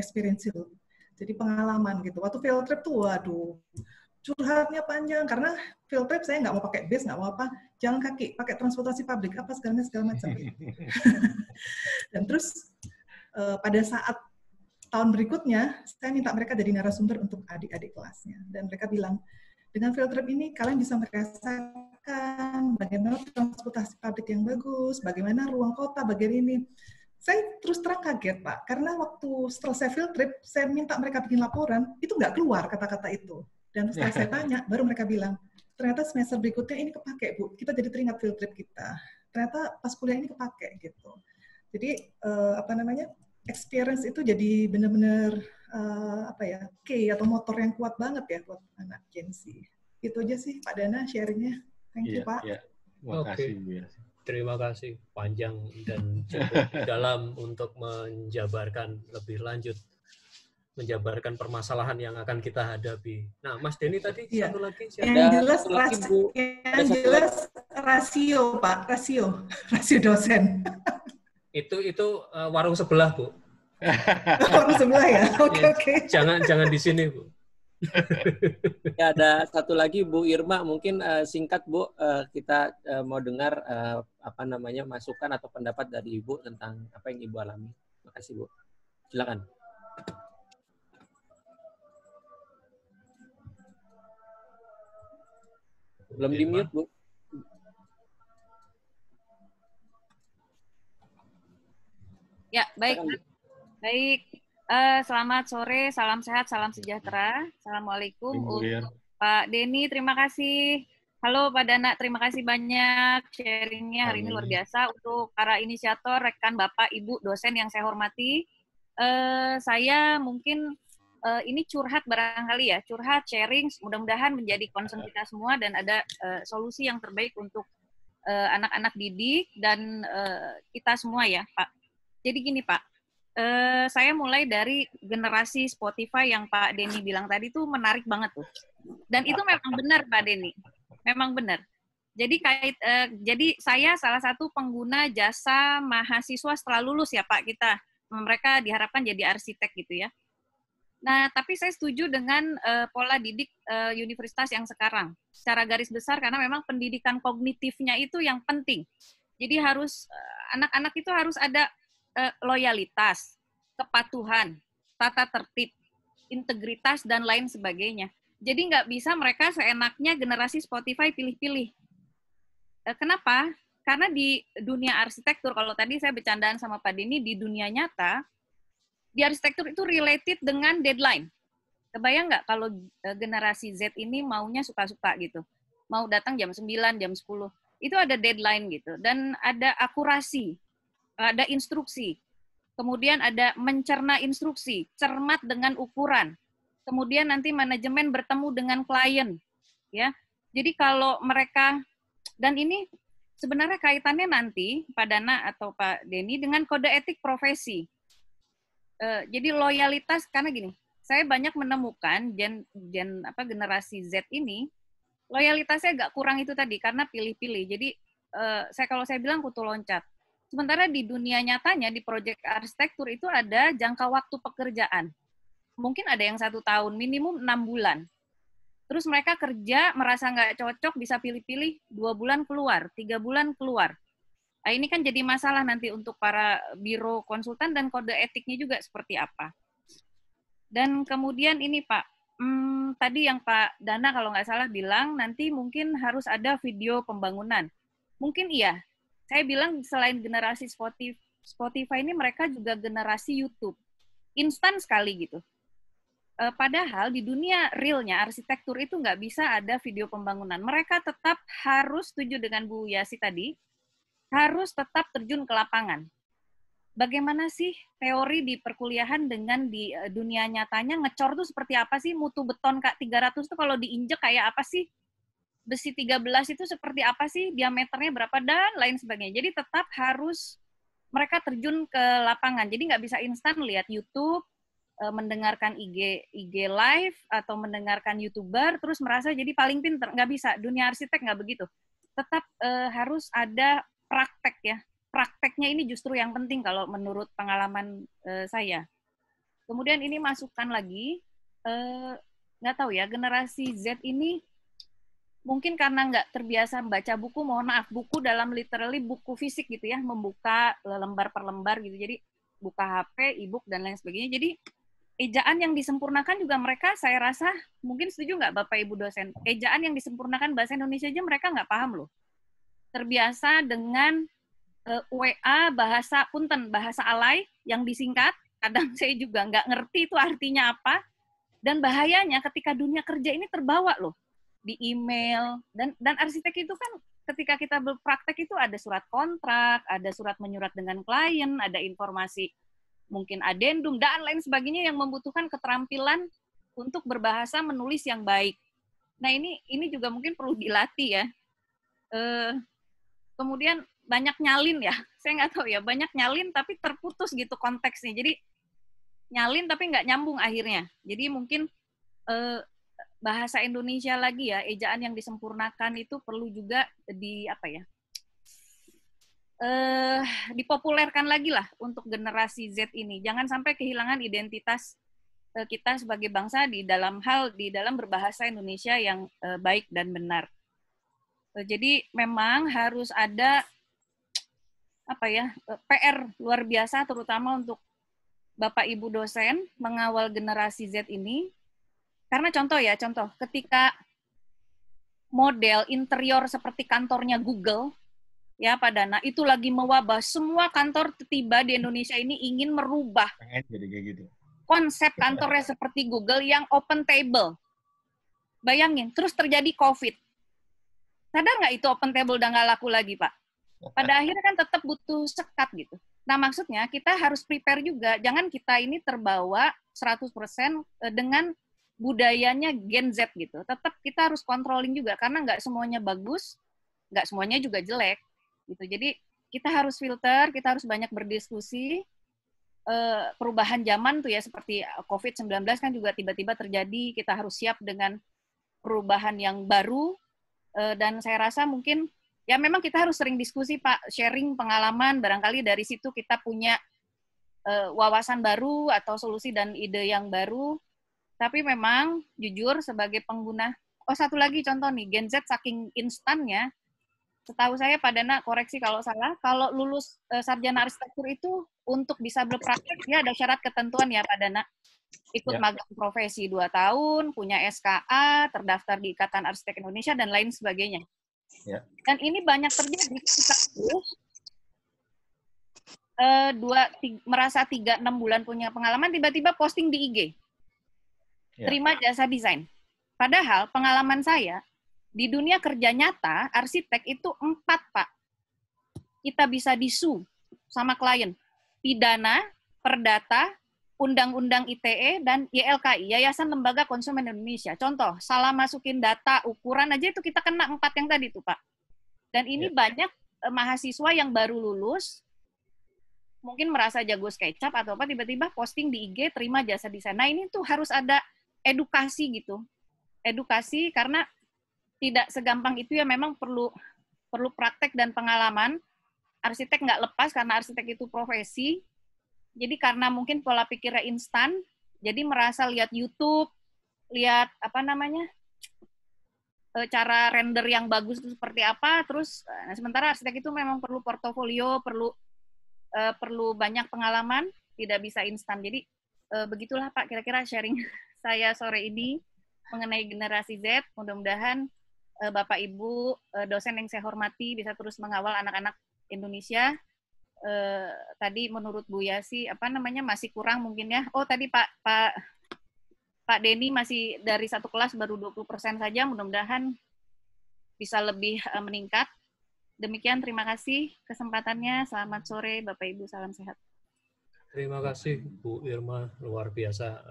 Experiential. Jadi pengalaman gitu. Waktu field trip tuh, waduh, curhatnya panjang. Karena field trip saya nggak mau pakai bis, nggak mau apa, jalan kaki, pakai transportasi publik, apa segala macam. Dan terus pada saat tahun berikutnya, saya minta mereka jadi narasumber untuk adik-adik kelasnya. Dan mereka bilang, dengan field trip ini kalian bisa merasakan bagaimana transportasi publik yang bagus, bagaimana ruang kota bagian ini. Saya terus terang kaget Pak, karena waktu selesai field trip, saya minta mereka bikin laporan, itu nggak keluar kata-kata itu. Dan setelah saya tanya, baru mereka bilang, ternyata semester berikutnya ini kepake Bu, kita jadi teringat field trip kita. Ternyata pas kuliah ini kepake gitu. Jadi experience itu jadi benar-benar key atau motor yang kuat banget ya buat anak Gen Z. Itu aja sih Pak Dana sharingnya. Thank you Pak. Iya. Terima kasih Bu Yasi. Terima kasih, panjang dan cukup dalam untuk menjabarkan lebih lanjut, menjabarkan permasalahan yang akan kita hadapi. Nah, Mas Denny tadi satu lagi siapa? Yang jelas rasio Pak, rasio dosen. Itu warung sebelah Bu. Warung sebelah ya. Oke. Jangan di sini Bu. Ya, ada satu lagi Bu Irma, mungkin singkat Bu, kita mau dengar masukan atau pendapat dari Ibu tentang apa yang Ibu alami. Terima kasih Bu. Silakan. Belum di-mute Bu. Ya, baik. Baik. Selamat sore, salam sehat, salam sejahtera. Assalamualaikum untuk Pak Denny, terima kasih. Halo Pak Dana, terima kasih banyak sharingnya hari ini luar biasa. Untuk para inisiator, rekan Bapak, Ibu, dosen yang saya hormati, saya mungkin ini curhat barangkali ya, curhat, sharing, mudah-mudahan menjadi concern kita semua dan ada solusi yang terbaik untuk anak-anak didik dan kita semua ya Pak. Jadi gini Pak, saya mulai dari generasi Spotify yang Pak Denny bilang tadi tuh menarik banget tuh. Dan itu memang benar Pak Denny, memang benar. Jadi jadi saya salah satu pengguna jasa mahasiswa setelah lulus ya Pak kita. Mereka diharapkan jadi arsitek gitu ya. Nah, tapi saya setuju dengan pola didik universitas yang sekarang. Secara garis besar karena memang pendidikan kognitifnya itu yang penting. Jadi harus anak-anak itu harus ada loyalitas, kepatuhan, tata tertib, integritas, dan lain sebagainya. Jadi nggak bisa mereka seenaknya generasi Spotify pilih-pilih. Kenapa? Karena di dunia arsitektur, kalau tadi saya bercandaan sama Pak Denny, di dunia nyata, di arsitektur itu related dengan deadline. Kebayang nggak kalau generasi Z ini maunya suka-suka gitu. Mau datang jam 9, jam 10. Itu ada deadline gitu. Dan ada akurasi. Ada instruksi, kemudian ada mencerna instruksi, cermat dengan ukuran, kemudian nanti manajemen bertemu dengan klien, ya. Jadi kalau mereka, dan ini sebenarnya kaitannya nanti Pak Dana atau Pak Denny dengan kode etik profesi. Jadi loyalitas, karena gini, saya banyak menemukan generasi Z ini loyalitasnya agak kurang itu tadi karena pilih-pilih. Jadi kalau saya bilang kutu loncat. Sementara di dunia nyatanya, di proyek arsitektur itu ada jangka waktu pekerjaan. Mungkin ada yang 1 tahun, minimum 6 bulan. Terus mereka kerja, merasa nggak cocok, bisa pilih-pilih 2 bulan keluar, 3 bulan keluar. Nah, ini kan jadi masalah nanti untuk para biro konsultan dan kode etiknya juga seperti apa. Dan kemudian ini Pak, tadi yang Pak Dana kalau nggak salah bilang nanti mungkin harus ada video pembangunan. Mungkin iya. Saya bilang selain generasi Spotify ini mereka juga generasi YouTube. Instan sekali gitu. Padahal di dunia realnya arsitektur itu nggak bisa ada video pembangunan. Mereka tetap harus, setuju dengan Bu Yasi tadi, harus tetap terjun ke lapangan. Bagaimana sih teori di perkuliahan dengan di dunia nyatanya ngecor tuh seperti apa sih? Mutu beton Kak 300 tuh kalau diinjek kayak apa sih? Besi 13 itu seperti apa sih? Diameternya berapa dan lain sebagainya. Jadi tetap harus mereka terjun ke lapangan. Jadi nggak bisa instan lihat YouTube, mendengarkan IG live atau mendengarkan YouTuber terus merasa jadi paling pinter. Nggak bisa. Dunia arsitek nggak begitu. Tetap harus ada praktek ya. Prakteknya ini justru yang penting kalau menurut pengalaman saya. Kemudian ini masukan lagi, nggak tahu ya, generasi Z ini mungkin karena nggak terbiasa membaca buku, mohon maaf, buku dalam literally buku fisik gitu ya, membuka lembar per lembar gitu, jadi buka HP, e-book, dan lain sebagainya. Jadi ejaan yang disempurnakan juga mereka, saya rasa, mungkin setuju nggak Bapak Ibu dosen, ejaan yang disempurnakan bahasa Indonesia aja mereka nggak paham loh. Terbiasa dengan WA bahasa punten, bahasa alay yang disingkat, kadang saya juga nggak ngerti itu artinya apa, dan bahayanya ketika dunia kerja ini terbawa loh, di email, dan arsitek itu kan ketika kita berpraktek itu ada surat kontrak, ada surat menyurat dengan klien, ada informasi, mungkin adendum, dan lain sebagainya yang membutuhkan keterampilan untuk berbahasa menulis yang baik. Nah ini juga mungkin perlu dilatih ya. Kemudian banyak nyalin ya, saya nggak tahu ya, banyak nyalin tapi terputus gitu konteksnya. Jadi nyalin tapi nggak nyambung akhirnya. Jadi mungkin bahasa Indonesia lagi ya, ejaan yang disempurnakan itu perlu juga dipopulerkan lagi lah untuk generasi Z ini. Jangan sampai kehilangan identitas kita sebagai bangsa di dalam berbahasa Indonesia yang baik dan benar. Jadi memang harus ada PR luar biasa terutama untuk Bapak Ibu dosen mengawal generasi Z ini. Karena contoh ketika model interior seperti kantornya Google ya Pak Dana itu lagi mewabah, semua kantor tiba di Indonesia ini ingin merubah konsep kantornya seperti Google yang open table. Bayangin, terus terjadi COVID. Sadar nggak itu open table udah nggak laku lagi, Pak? Pada akhirnya kan tetap butuh sekat gitu. Nah, maksudnya kita harus prepare juga. Jangan kita ini terbawa 100% dengan budayanya Gen Z gitu. Tetap kita harus controlling juga, karena nggak semuanya bagus, nggak semuanya juga jelek. Gitu. Jadi kita harus filter, kita harus banyak berdiskusi. Perubahan zaman tuh ya, seperti COVID-19 kan juga tiba-tiba terjadi, kita harus siap dengan perubahan yang baru. Dan saya rasa mungkin ya memang kita harus sering diskusi Pak, sharing pengalaman, barangkali dari situ kita punya wawasan baru atau solusi dan ide yang baru. Tapi memang jujur sebagai pengguna, satu lagi contoh nih, Gen Z saking instannya, setahu saya Pak Dana koreksi kalau salah, kalau lulus sarjana arsitektur itu untuk bisa berpraktek dia ada syarat ketentuan ya Pak Dana. Ikut magang profesi 2 tahun, punya SKA, terdaftar di Ikatan Arsitek Indonesia, dan lain sebagainya. Ya. Dan ini banyak terjadi ketika merasa 3-6 bulan punya pengalaman, tiba-tiba posting di IG. Terima jasa desain. Padahal pengalaman saya, di dunia kerja nyata, arsitek itu 4, Pak. Kita bisa disu sama klien. Pidana, perdata, Undang-Undang ITE, dan YLKI, Yayasan Lembaga Konsumen Indonesia. Contoh, salah masukin data, ukuran aja itu kita kena 4 yang tadi tuh, Pak. Dan ini banyak mahasiswa yang baru lulus, mungkin merasa jago SketchUp atau apa, tiba-tiba posting di IG, terima jasa desain. Nah, ini tuh harus ada edukasi gitu. Edukasi, karena tidak segampang itu ya, memang perlu praktek dan pengalaman. Arsitek nggak lepas, karena arsitek itu profesi. Jadi karena mungkin pola pikirnya instan, jadi merasa lihat YouTube, lihat cara render yang bagus itu seperti apa, terus sementara arsitek itu memang perlu portofolio, perlu banyak pengalaman, tidak bisa instan. Jadi begitulah Pak, kira-kira sharing saya sore ini. mengenai generasi Z. Mudah-mudahan Bapak Ibu dosen yang saya hormati bisa terus mengawal anak-anak Indonesia. Tadi menurut Bu Yasi masih kurang mungkin ya. Oh tadi Pak Denny masih dari satu kelas baru 20% saja. Mudah-mudahan bisa lebih meningkat. Demikian, terima kasih kesempatannya. Selamat sore Bapak Ibu, salam sehat. Terima kasih Bu Irma, luar biasa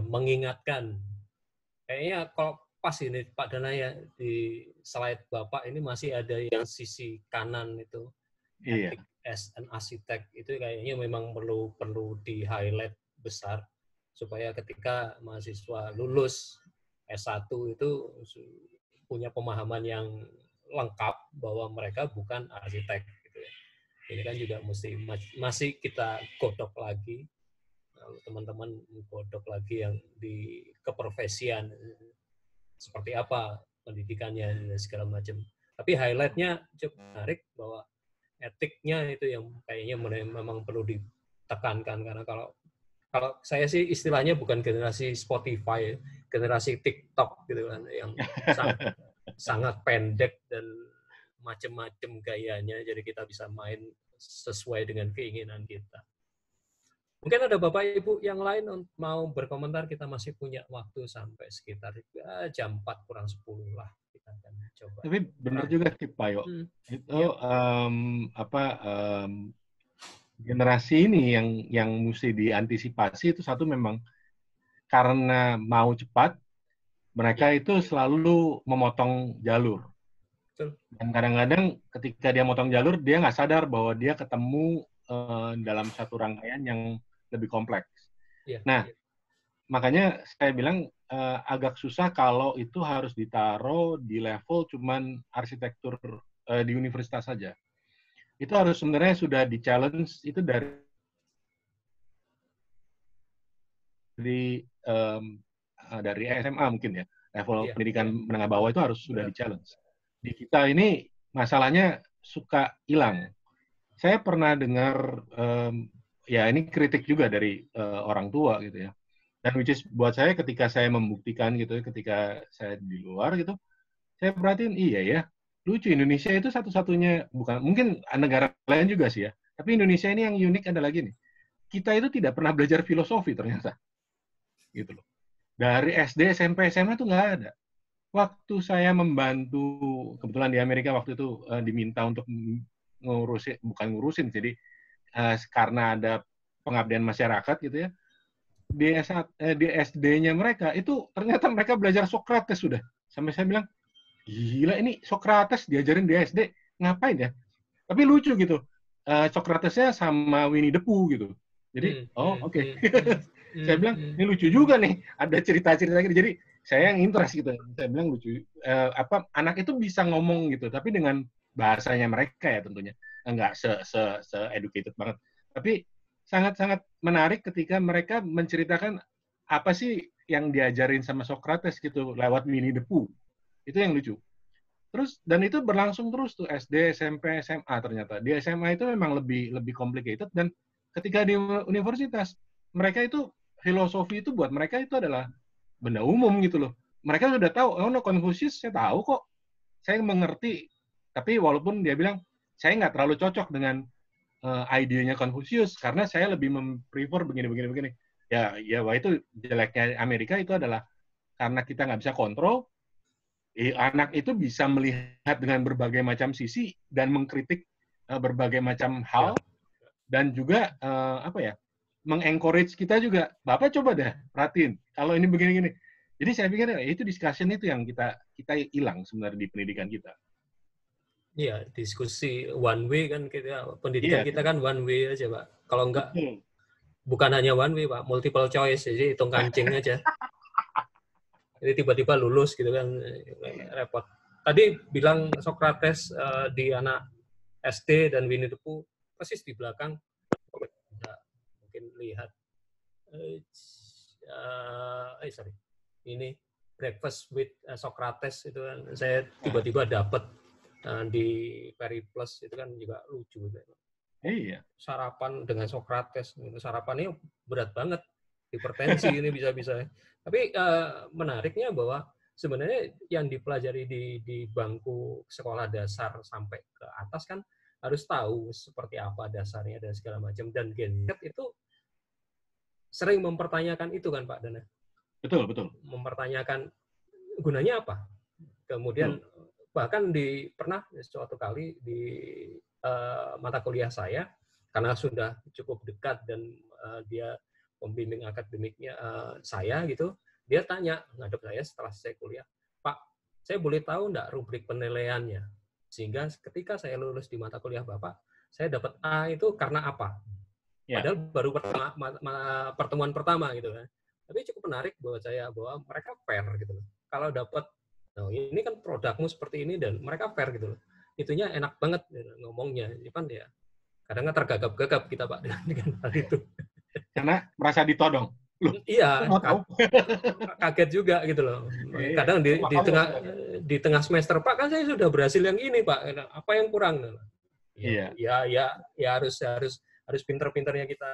mengingatkan. Kayaknya kalau pas ini Pak Dana ya di slide Bapak ini masih ada yang sisi kanan itu. Iya. As an architect itu kayaknya memang perlu di highlight besar supaya ketika mahasiswa lulus S1 itu punya pemahaman yang lengkap bahwa mereka bukan arsitek gitu ya. Ini kan juga masih kita godok lagi, teman-teman godok lagi yang di keprofesian seperti apa pendidikannya dan segala macam. Tapi highlight-nya cukup menarik bahwa etiknya itu yang kayaknya memang perlu ditekankan, karena kalau saya sih istilahnya bukan generasi Spotify, generasi TikTok gitu kan, yang sangat pendek dan macam-macam gayanya, jadi kita bisa main sesuai dengan keinginan kita. Mungkin ada Bapak Ibu yang lain mau berkomentar, kita masih punya waktu sampai sekitar jam 4 kurang 10 lah. Kita akan coba. Tapi benar juga sih Pak Yo. Itu generasi ini yang mesti diantisipasi itu satu memang karena mau cepat, mereka itu selalu memotong jalur. Dan kadang-kadang ketika dia motong jalur, dia nggak sadar bahwa dia ketemu dalam satu rangkaian yang lebih kompleks. Nah, makanya saya bilang agak susah kalau itu harus ditaruh di level cuman arsitektur di universitas saja. Itu harus sebenarnya sudah di-challenge itu dari SMA mungkin ya. Level pendidikan menengah bawah itu harus sudah di-challenge. Di kita ini masalahnya suka hilang. Saya pernah dengar ya ini kritik juga dari orang tua gitu ya. Dan which is buat saya ketika saya membuktikan gitu, ketika saya di luar gitu, saya perhatiin iya ya, lucu Indonesia itu satu-satunya, bukan mungkin negara lain juga sih ya, tapi Indonesia ini yang unik adalah gini, kita itu tidak pernah belajar filosofi ternyata, gitu loh. Dari SD, SMP, SMA itu nggak ada. Waktu saya membantu, kebetulan di Amerika waktu itu diminta untuk ngurusin, jadi karena ada pengabdian masyarakat gitu ya, di SD-nya mereka itu ternyata mereka belajar Sokrates sudah. Sampai saya bilang, gila ini Sokrates diajarin di SD, ngapain ya? Tapi lucu gitu. Sokratesnya sama Winnie the Pooh gitu. Jadi, oke. Saya bilang, ini lucu juga nih. Ada cerita-cerita gitu. Jadi, saya yang interest gitu. Saya bilang lucu. Anak itu bisa ngomong gitu, tapi dengan bahasanya mereka ya tentunya. Enggak se-educated banget. Tapi sangat-sangat menarik ketika mereka menceritakan apa sih yang diajarin sama Sokrates gitu lewat Winnie the Pooh. Itu yang lucu. Terus dan itu berlangsung terus tuh SD, SMP, SMA ternyata. Di SMA itu memang lebih complicated, dan ketika di universitas mereka itu filosofi itu buat mereka itu adalah benda umum gitu loh. Mereka sudah tahu, Confucius saya tahu kok. Saya mengerti. Tapi walaupun dia bilang saya nggak terlalu cocok dengan idenya Confucius karena saya lebih prefer begini. Ya, wah itu jeleknya Amerika itu adalah karena kita nggak bisa kontrol, anak itu bisa melihat dengan berbagai macam sisi dan mengkritik berbagai macam hal, dan juga mengencourage kita juga. Bapak coba deh perhatiin kalau ini begini-gini. Jadi saya pikir itu discussion itu yang kita hilang sebenarnya di pendidikan kita. Iya, diskusi one way kan pendidikan kita kan one way aja, Pak. Kalau enggak, bukan hanya one way, Pak, multiple choice, jadi hitung kancing aja. Jadi tiba-tiba lulus gitu kan, repot. Tadi bilang Sokrates di anak SD dan Winnie the Pooh, persis di belakang, mungkin lihat, ini Breakfast with Socrates itu kan, saya tiba-tiba dapat di Periplus itu kan juga lucu. Iya. Sarapan dengan Sokrates, sarapannya berat banget. hipertensi ini bisa-bisa. Tapi menariknya bahwa sebenarnya yang dipelajari di bangku sekolah dasar sampai ke atas kan harus tahu seperti apa dasarnya dan segala macam. Dan Gen Z itu sering mempertanyakan itu kan Pak Dana? Betul, betul. Mempertanyakan gunanya apa? Kemudian bahkan pernah suatu kali di mata kuliah saya, karena sudah cukup dekat dan dia pembimbing akademiknya saya gitu, dia tanya ngadep saya setelah saya kuliah, Pak, saya boleh tahu nggak rubrik penilaiannya? Sehingga ketika saya lulus di mata kuliah Bapak, saya dapat A itu karena apa? Padahal baru pertemuan pertama gitu kan. Tapi cukup menarik buat saya bahwa mereka fair gitu loh. Kalau dapat, ini kan produkmu seperti ini dan mereka fair gitu loh. Itunya enak banget gitu, ngomongnya. Kan ya kadang tergagap-gagap kita Pak dengan hal itu. Karena merasa ditodong. Loh, iya, kaget juga gitu loh. Kadang di tengah semester Pak kan saya sudah berhasil yang ini Pak. Apa yang kurang? Ya harus pinter-pinternya kita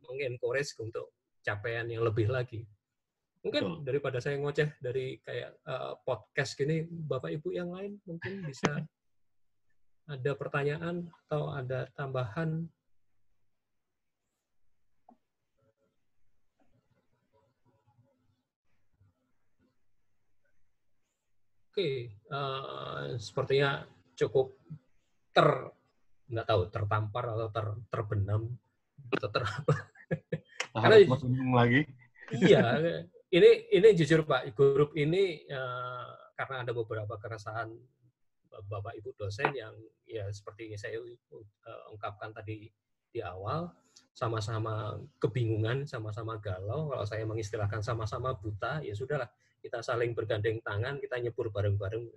mengencourage untuk capaian yang lebih lagi. Mungkin daripada saya ngoceh dari kayak podcast gini, Bapak Ibu yang lain mungkin bisa ada pertanyaan atau ada tambahan. Oke, sepertinya cukup nggak tahu tertampar atau terbenam atau karena lagi. Iya, ini jujur Pak, grup ini karena ada beberapa keresahan Bapak Ibu dosen yang ya seperti saya ungkapkan tadi di awal, sama-sama kebingungan, sama-sama galau. Kalau saya mengistilahkan sama-sama buta, ya sudahlah, kita saling bergandeng tangan, kita nyebur bareng-bareng.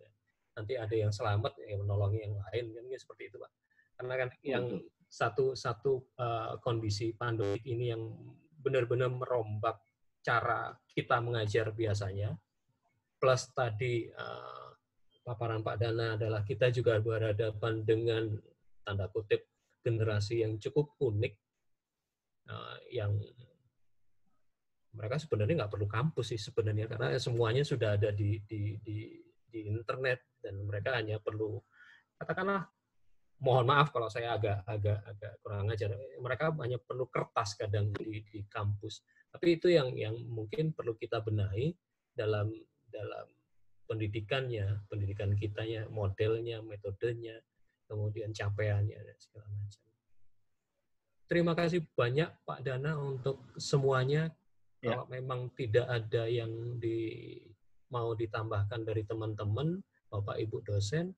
Nanti ada yang selamat, yang menolongi yang lain, kan seperti itu Pak. Karena kan yang satu kondisi pandemik ini yang benar-benar merombak cara kita mengajar biasanya, plus tadi paparan Pak Dana adalah kita juga berhadapan dengan tanda kutip generasi yang cukup unik, yang mereka sebenarnya nggak perlu kampus sih sebenarnya, karena semuanya sudah ada di internet dan mereka hanya perlu, katakanlah, mohon maaf kalau saya agak kurang ajar, mereka hanya perlu kertas kadang di kampus. Tapi itu yang mungkin perlu kita benahi dalam pendidikan kitanya, modelnya, metodenya, kemudian capaiannya dan segala macam. Terima kasih banyak Pak Dana untuk semuanya. Kalau memang tidak ada yang mau ditambahkan dari teman-teman, Bapak Ibu dosen,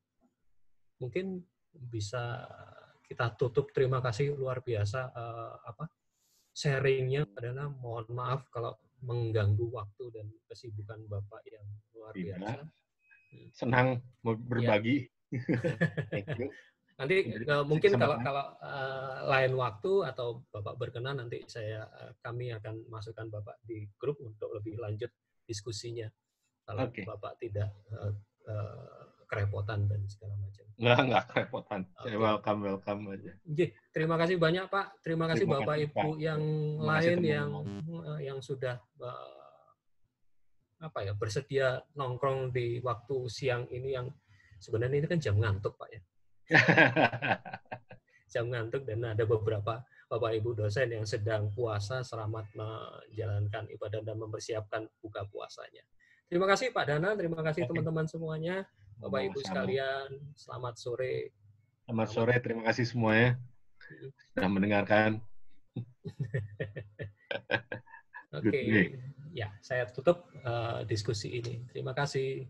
mungkin bisa kita tutup. Terima kasih luar biasa sharingnya Pak Dana. Mohon maaf kalau mengganggu waktu dan kesibukan Bapak yang luar biasa. Senang berbagi. Thank you. Nanti mungkin kalau lain waktu atau Bapak berkenan, nanti kami akan masukkan Bapak di grup untuk lebih lanjut diskusinya. Kalau Bapak tidak kerepotan dan segala macam. Nggak kerepotan. Saya welcome aja. Terima kasih banyak Pak. Terima kasih Bapak Ibu yang lain yang sudah bersedia nongkrong di waktu siang ini, yang sebenarnya ini kan jam ngantuk Pak ya. Jam ngantuk, dan ada beberapa Bapak Ibu dosen yang sedang puasa, selamat menjalankan ibadah dan mempersiapkan buka puasanya. Terima kasih Pak Dana, terima kasih teman-teman semuanya. Bapak Ibu sekalian, selamat sore. Selamat sore, terima kasih semuanya sudah mendengarkan. Oke, ya saya tutup diskusi ini. Terima kasih.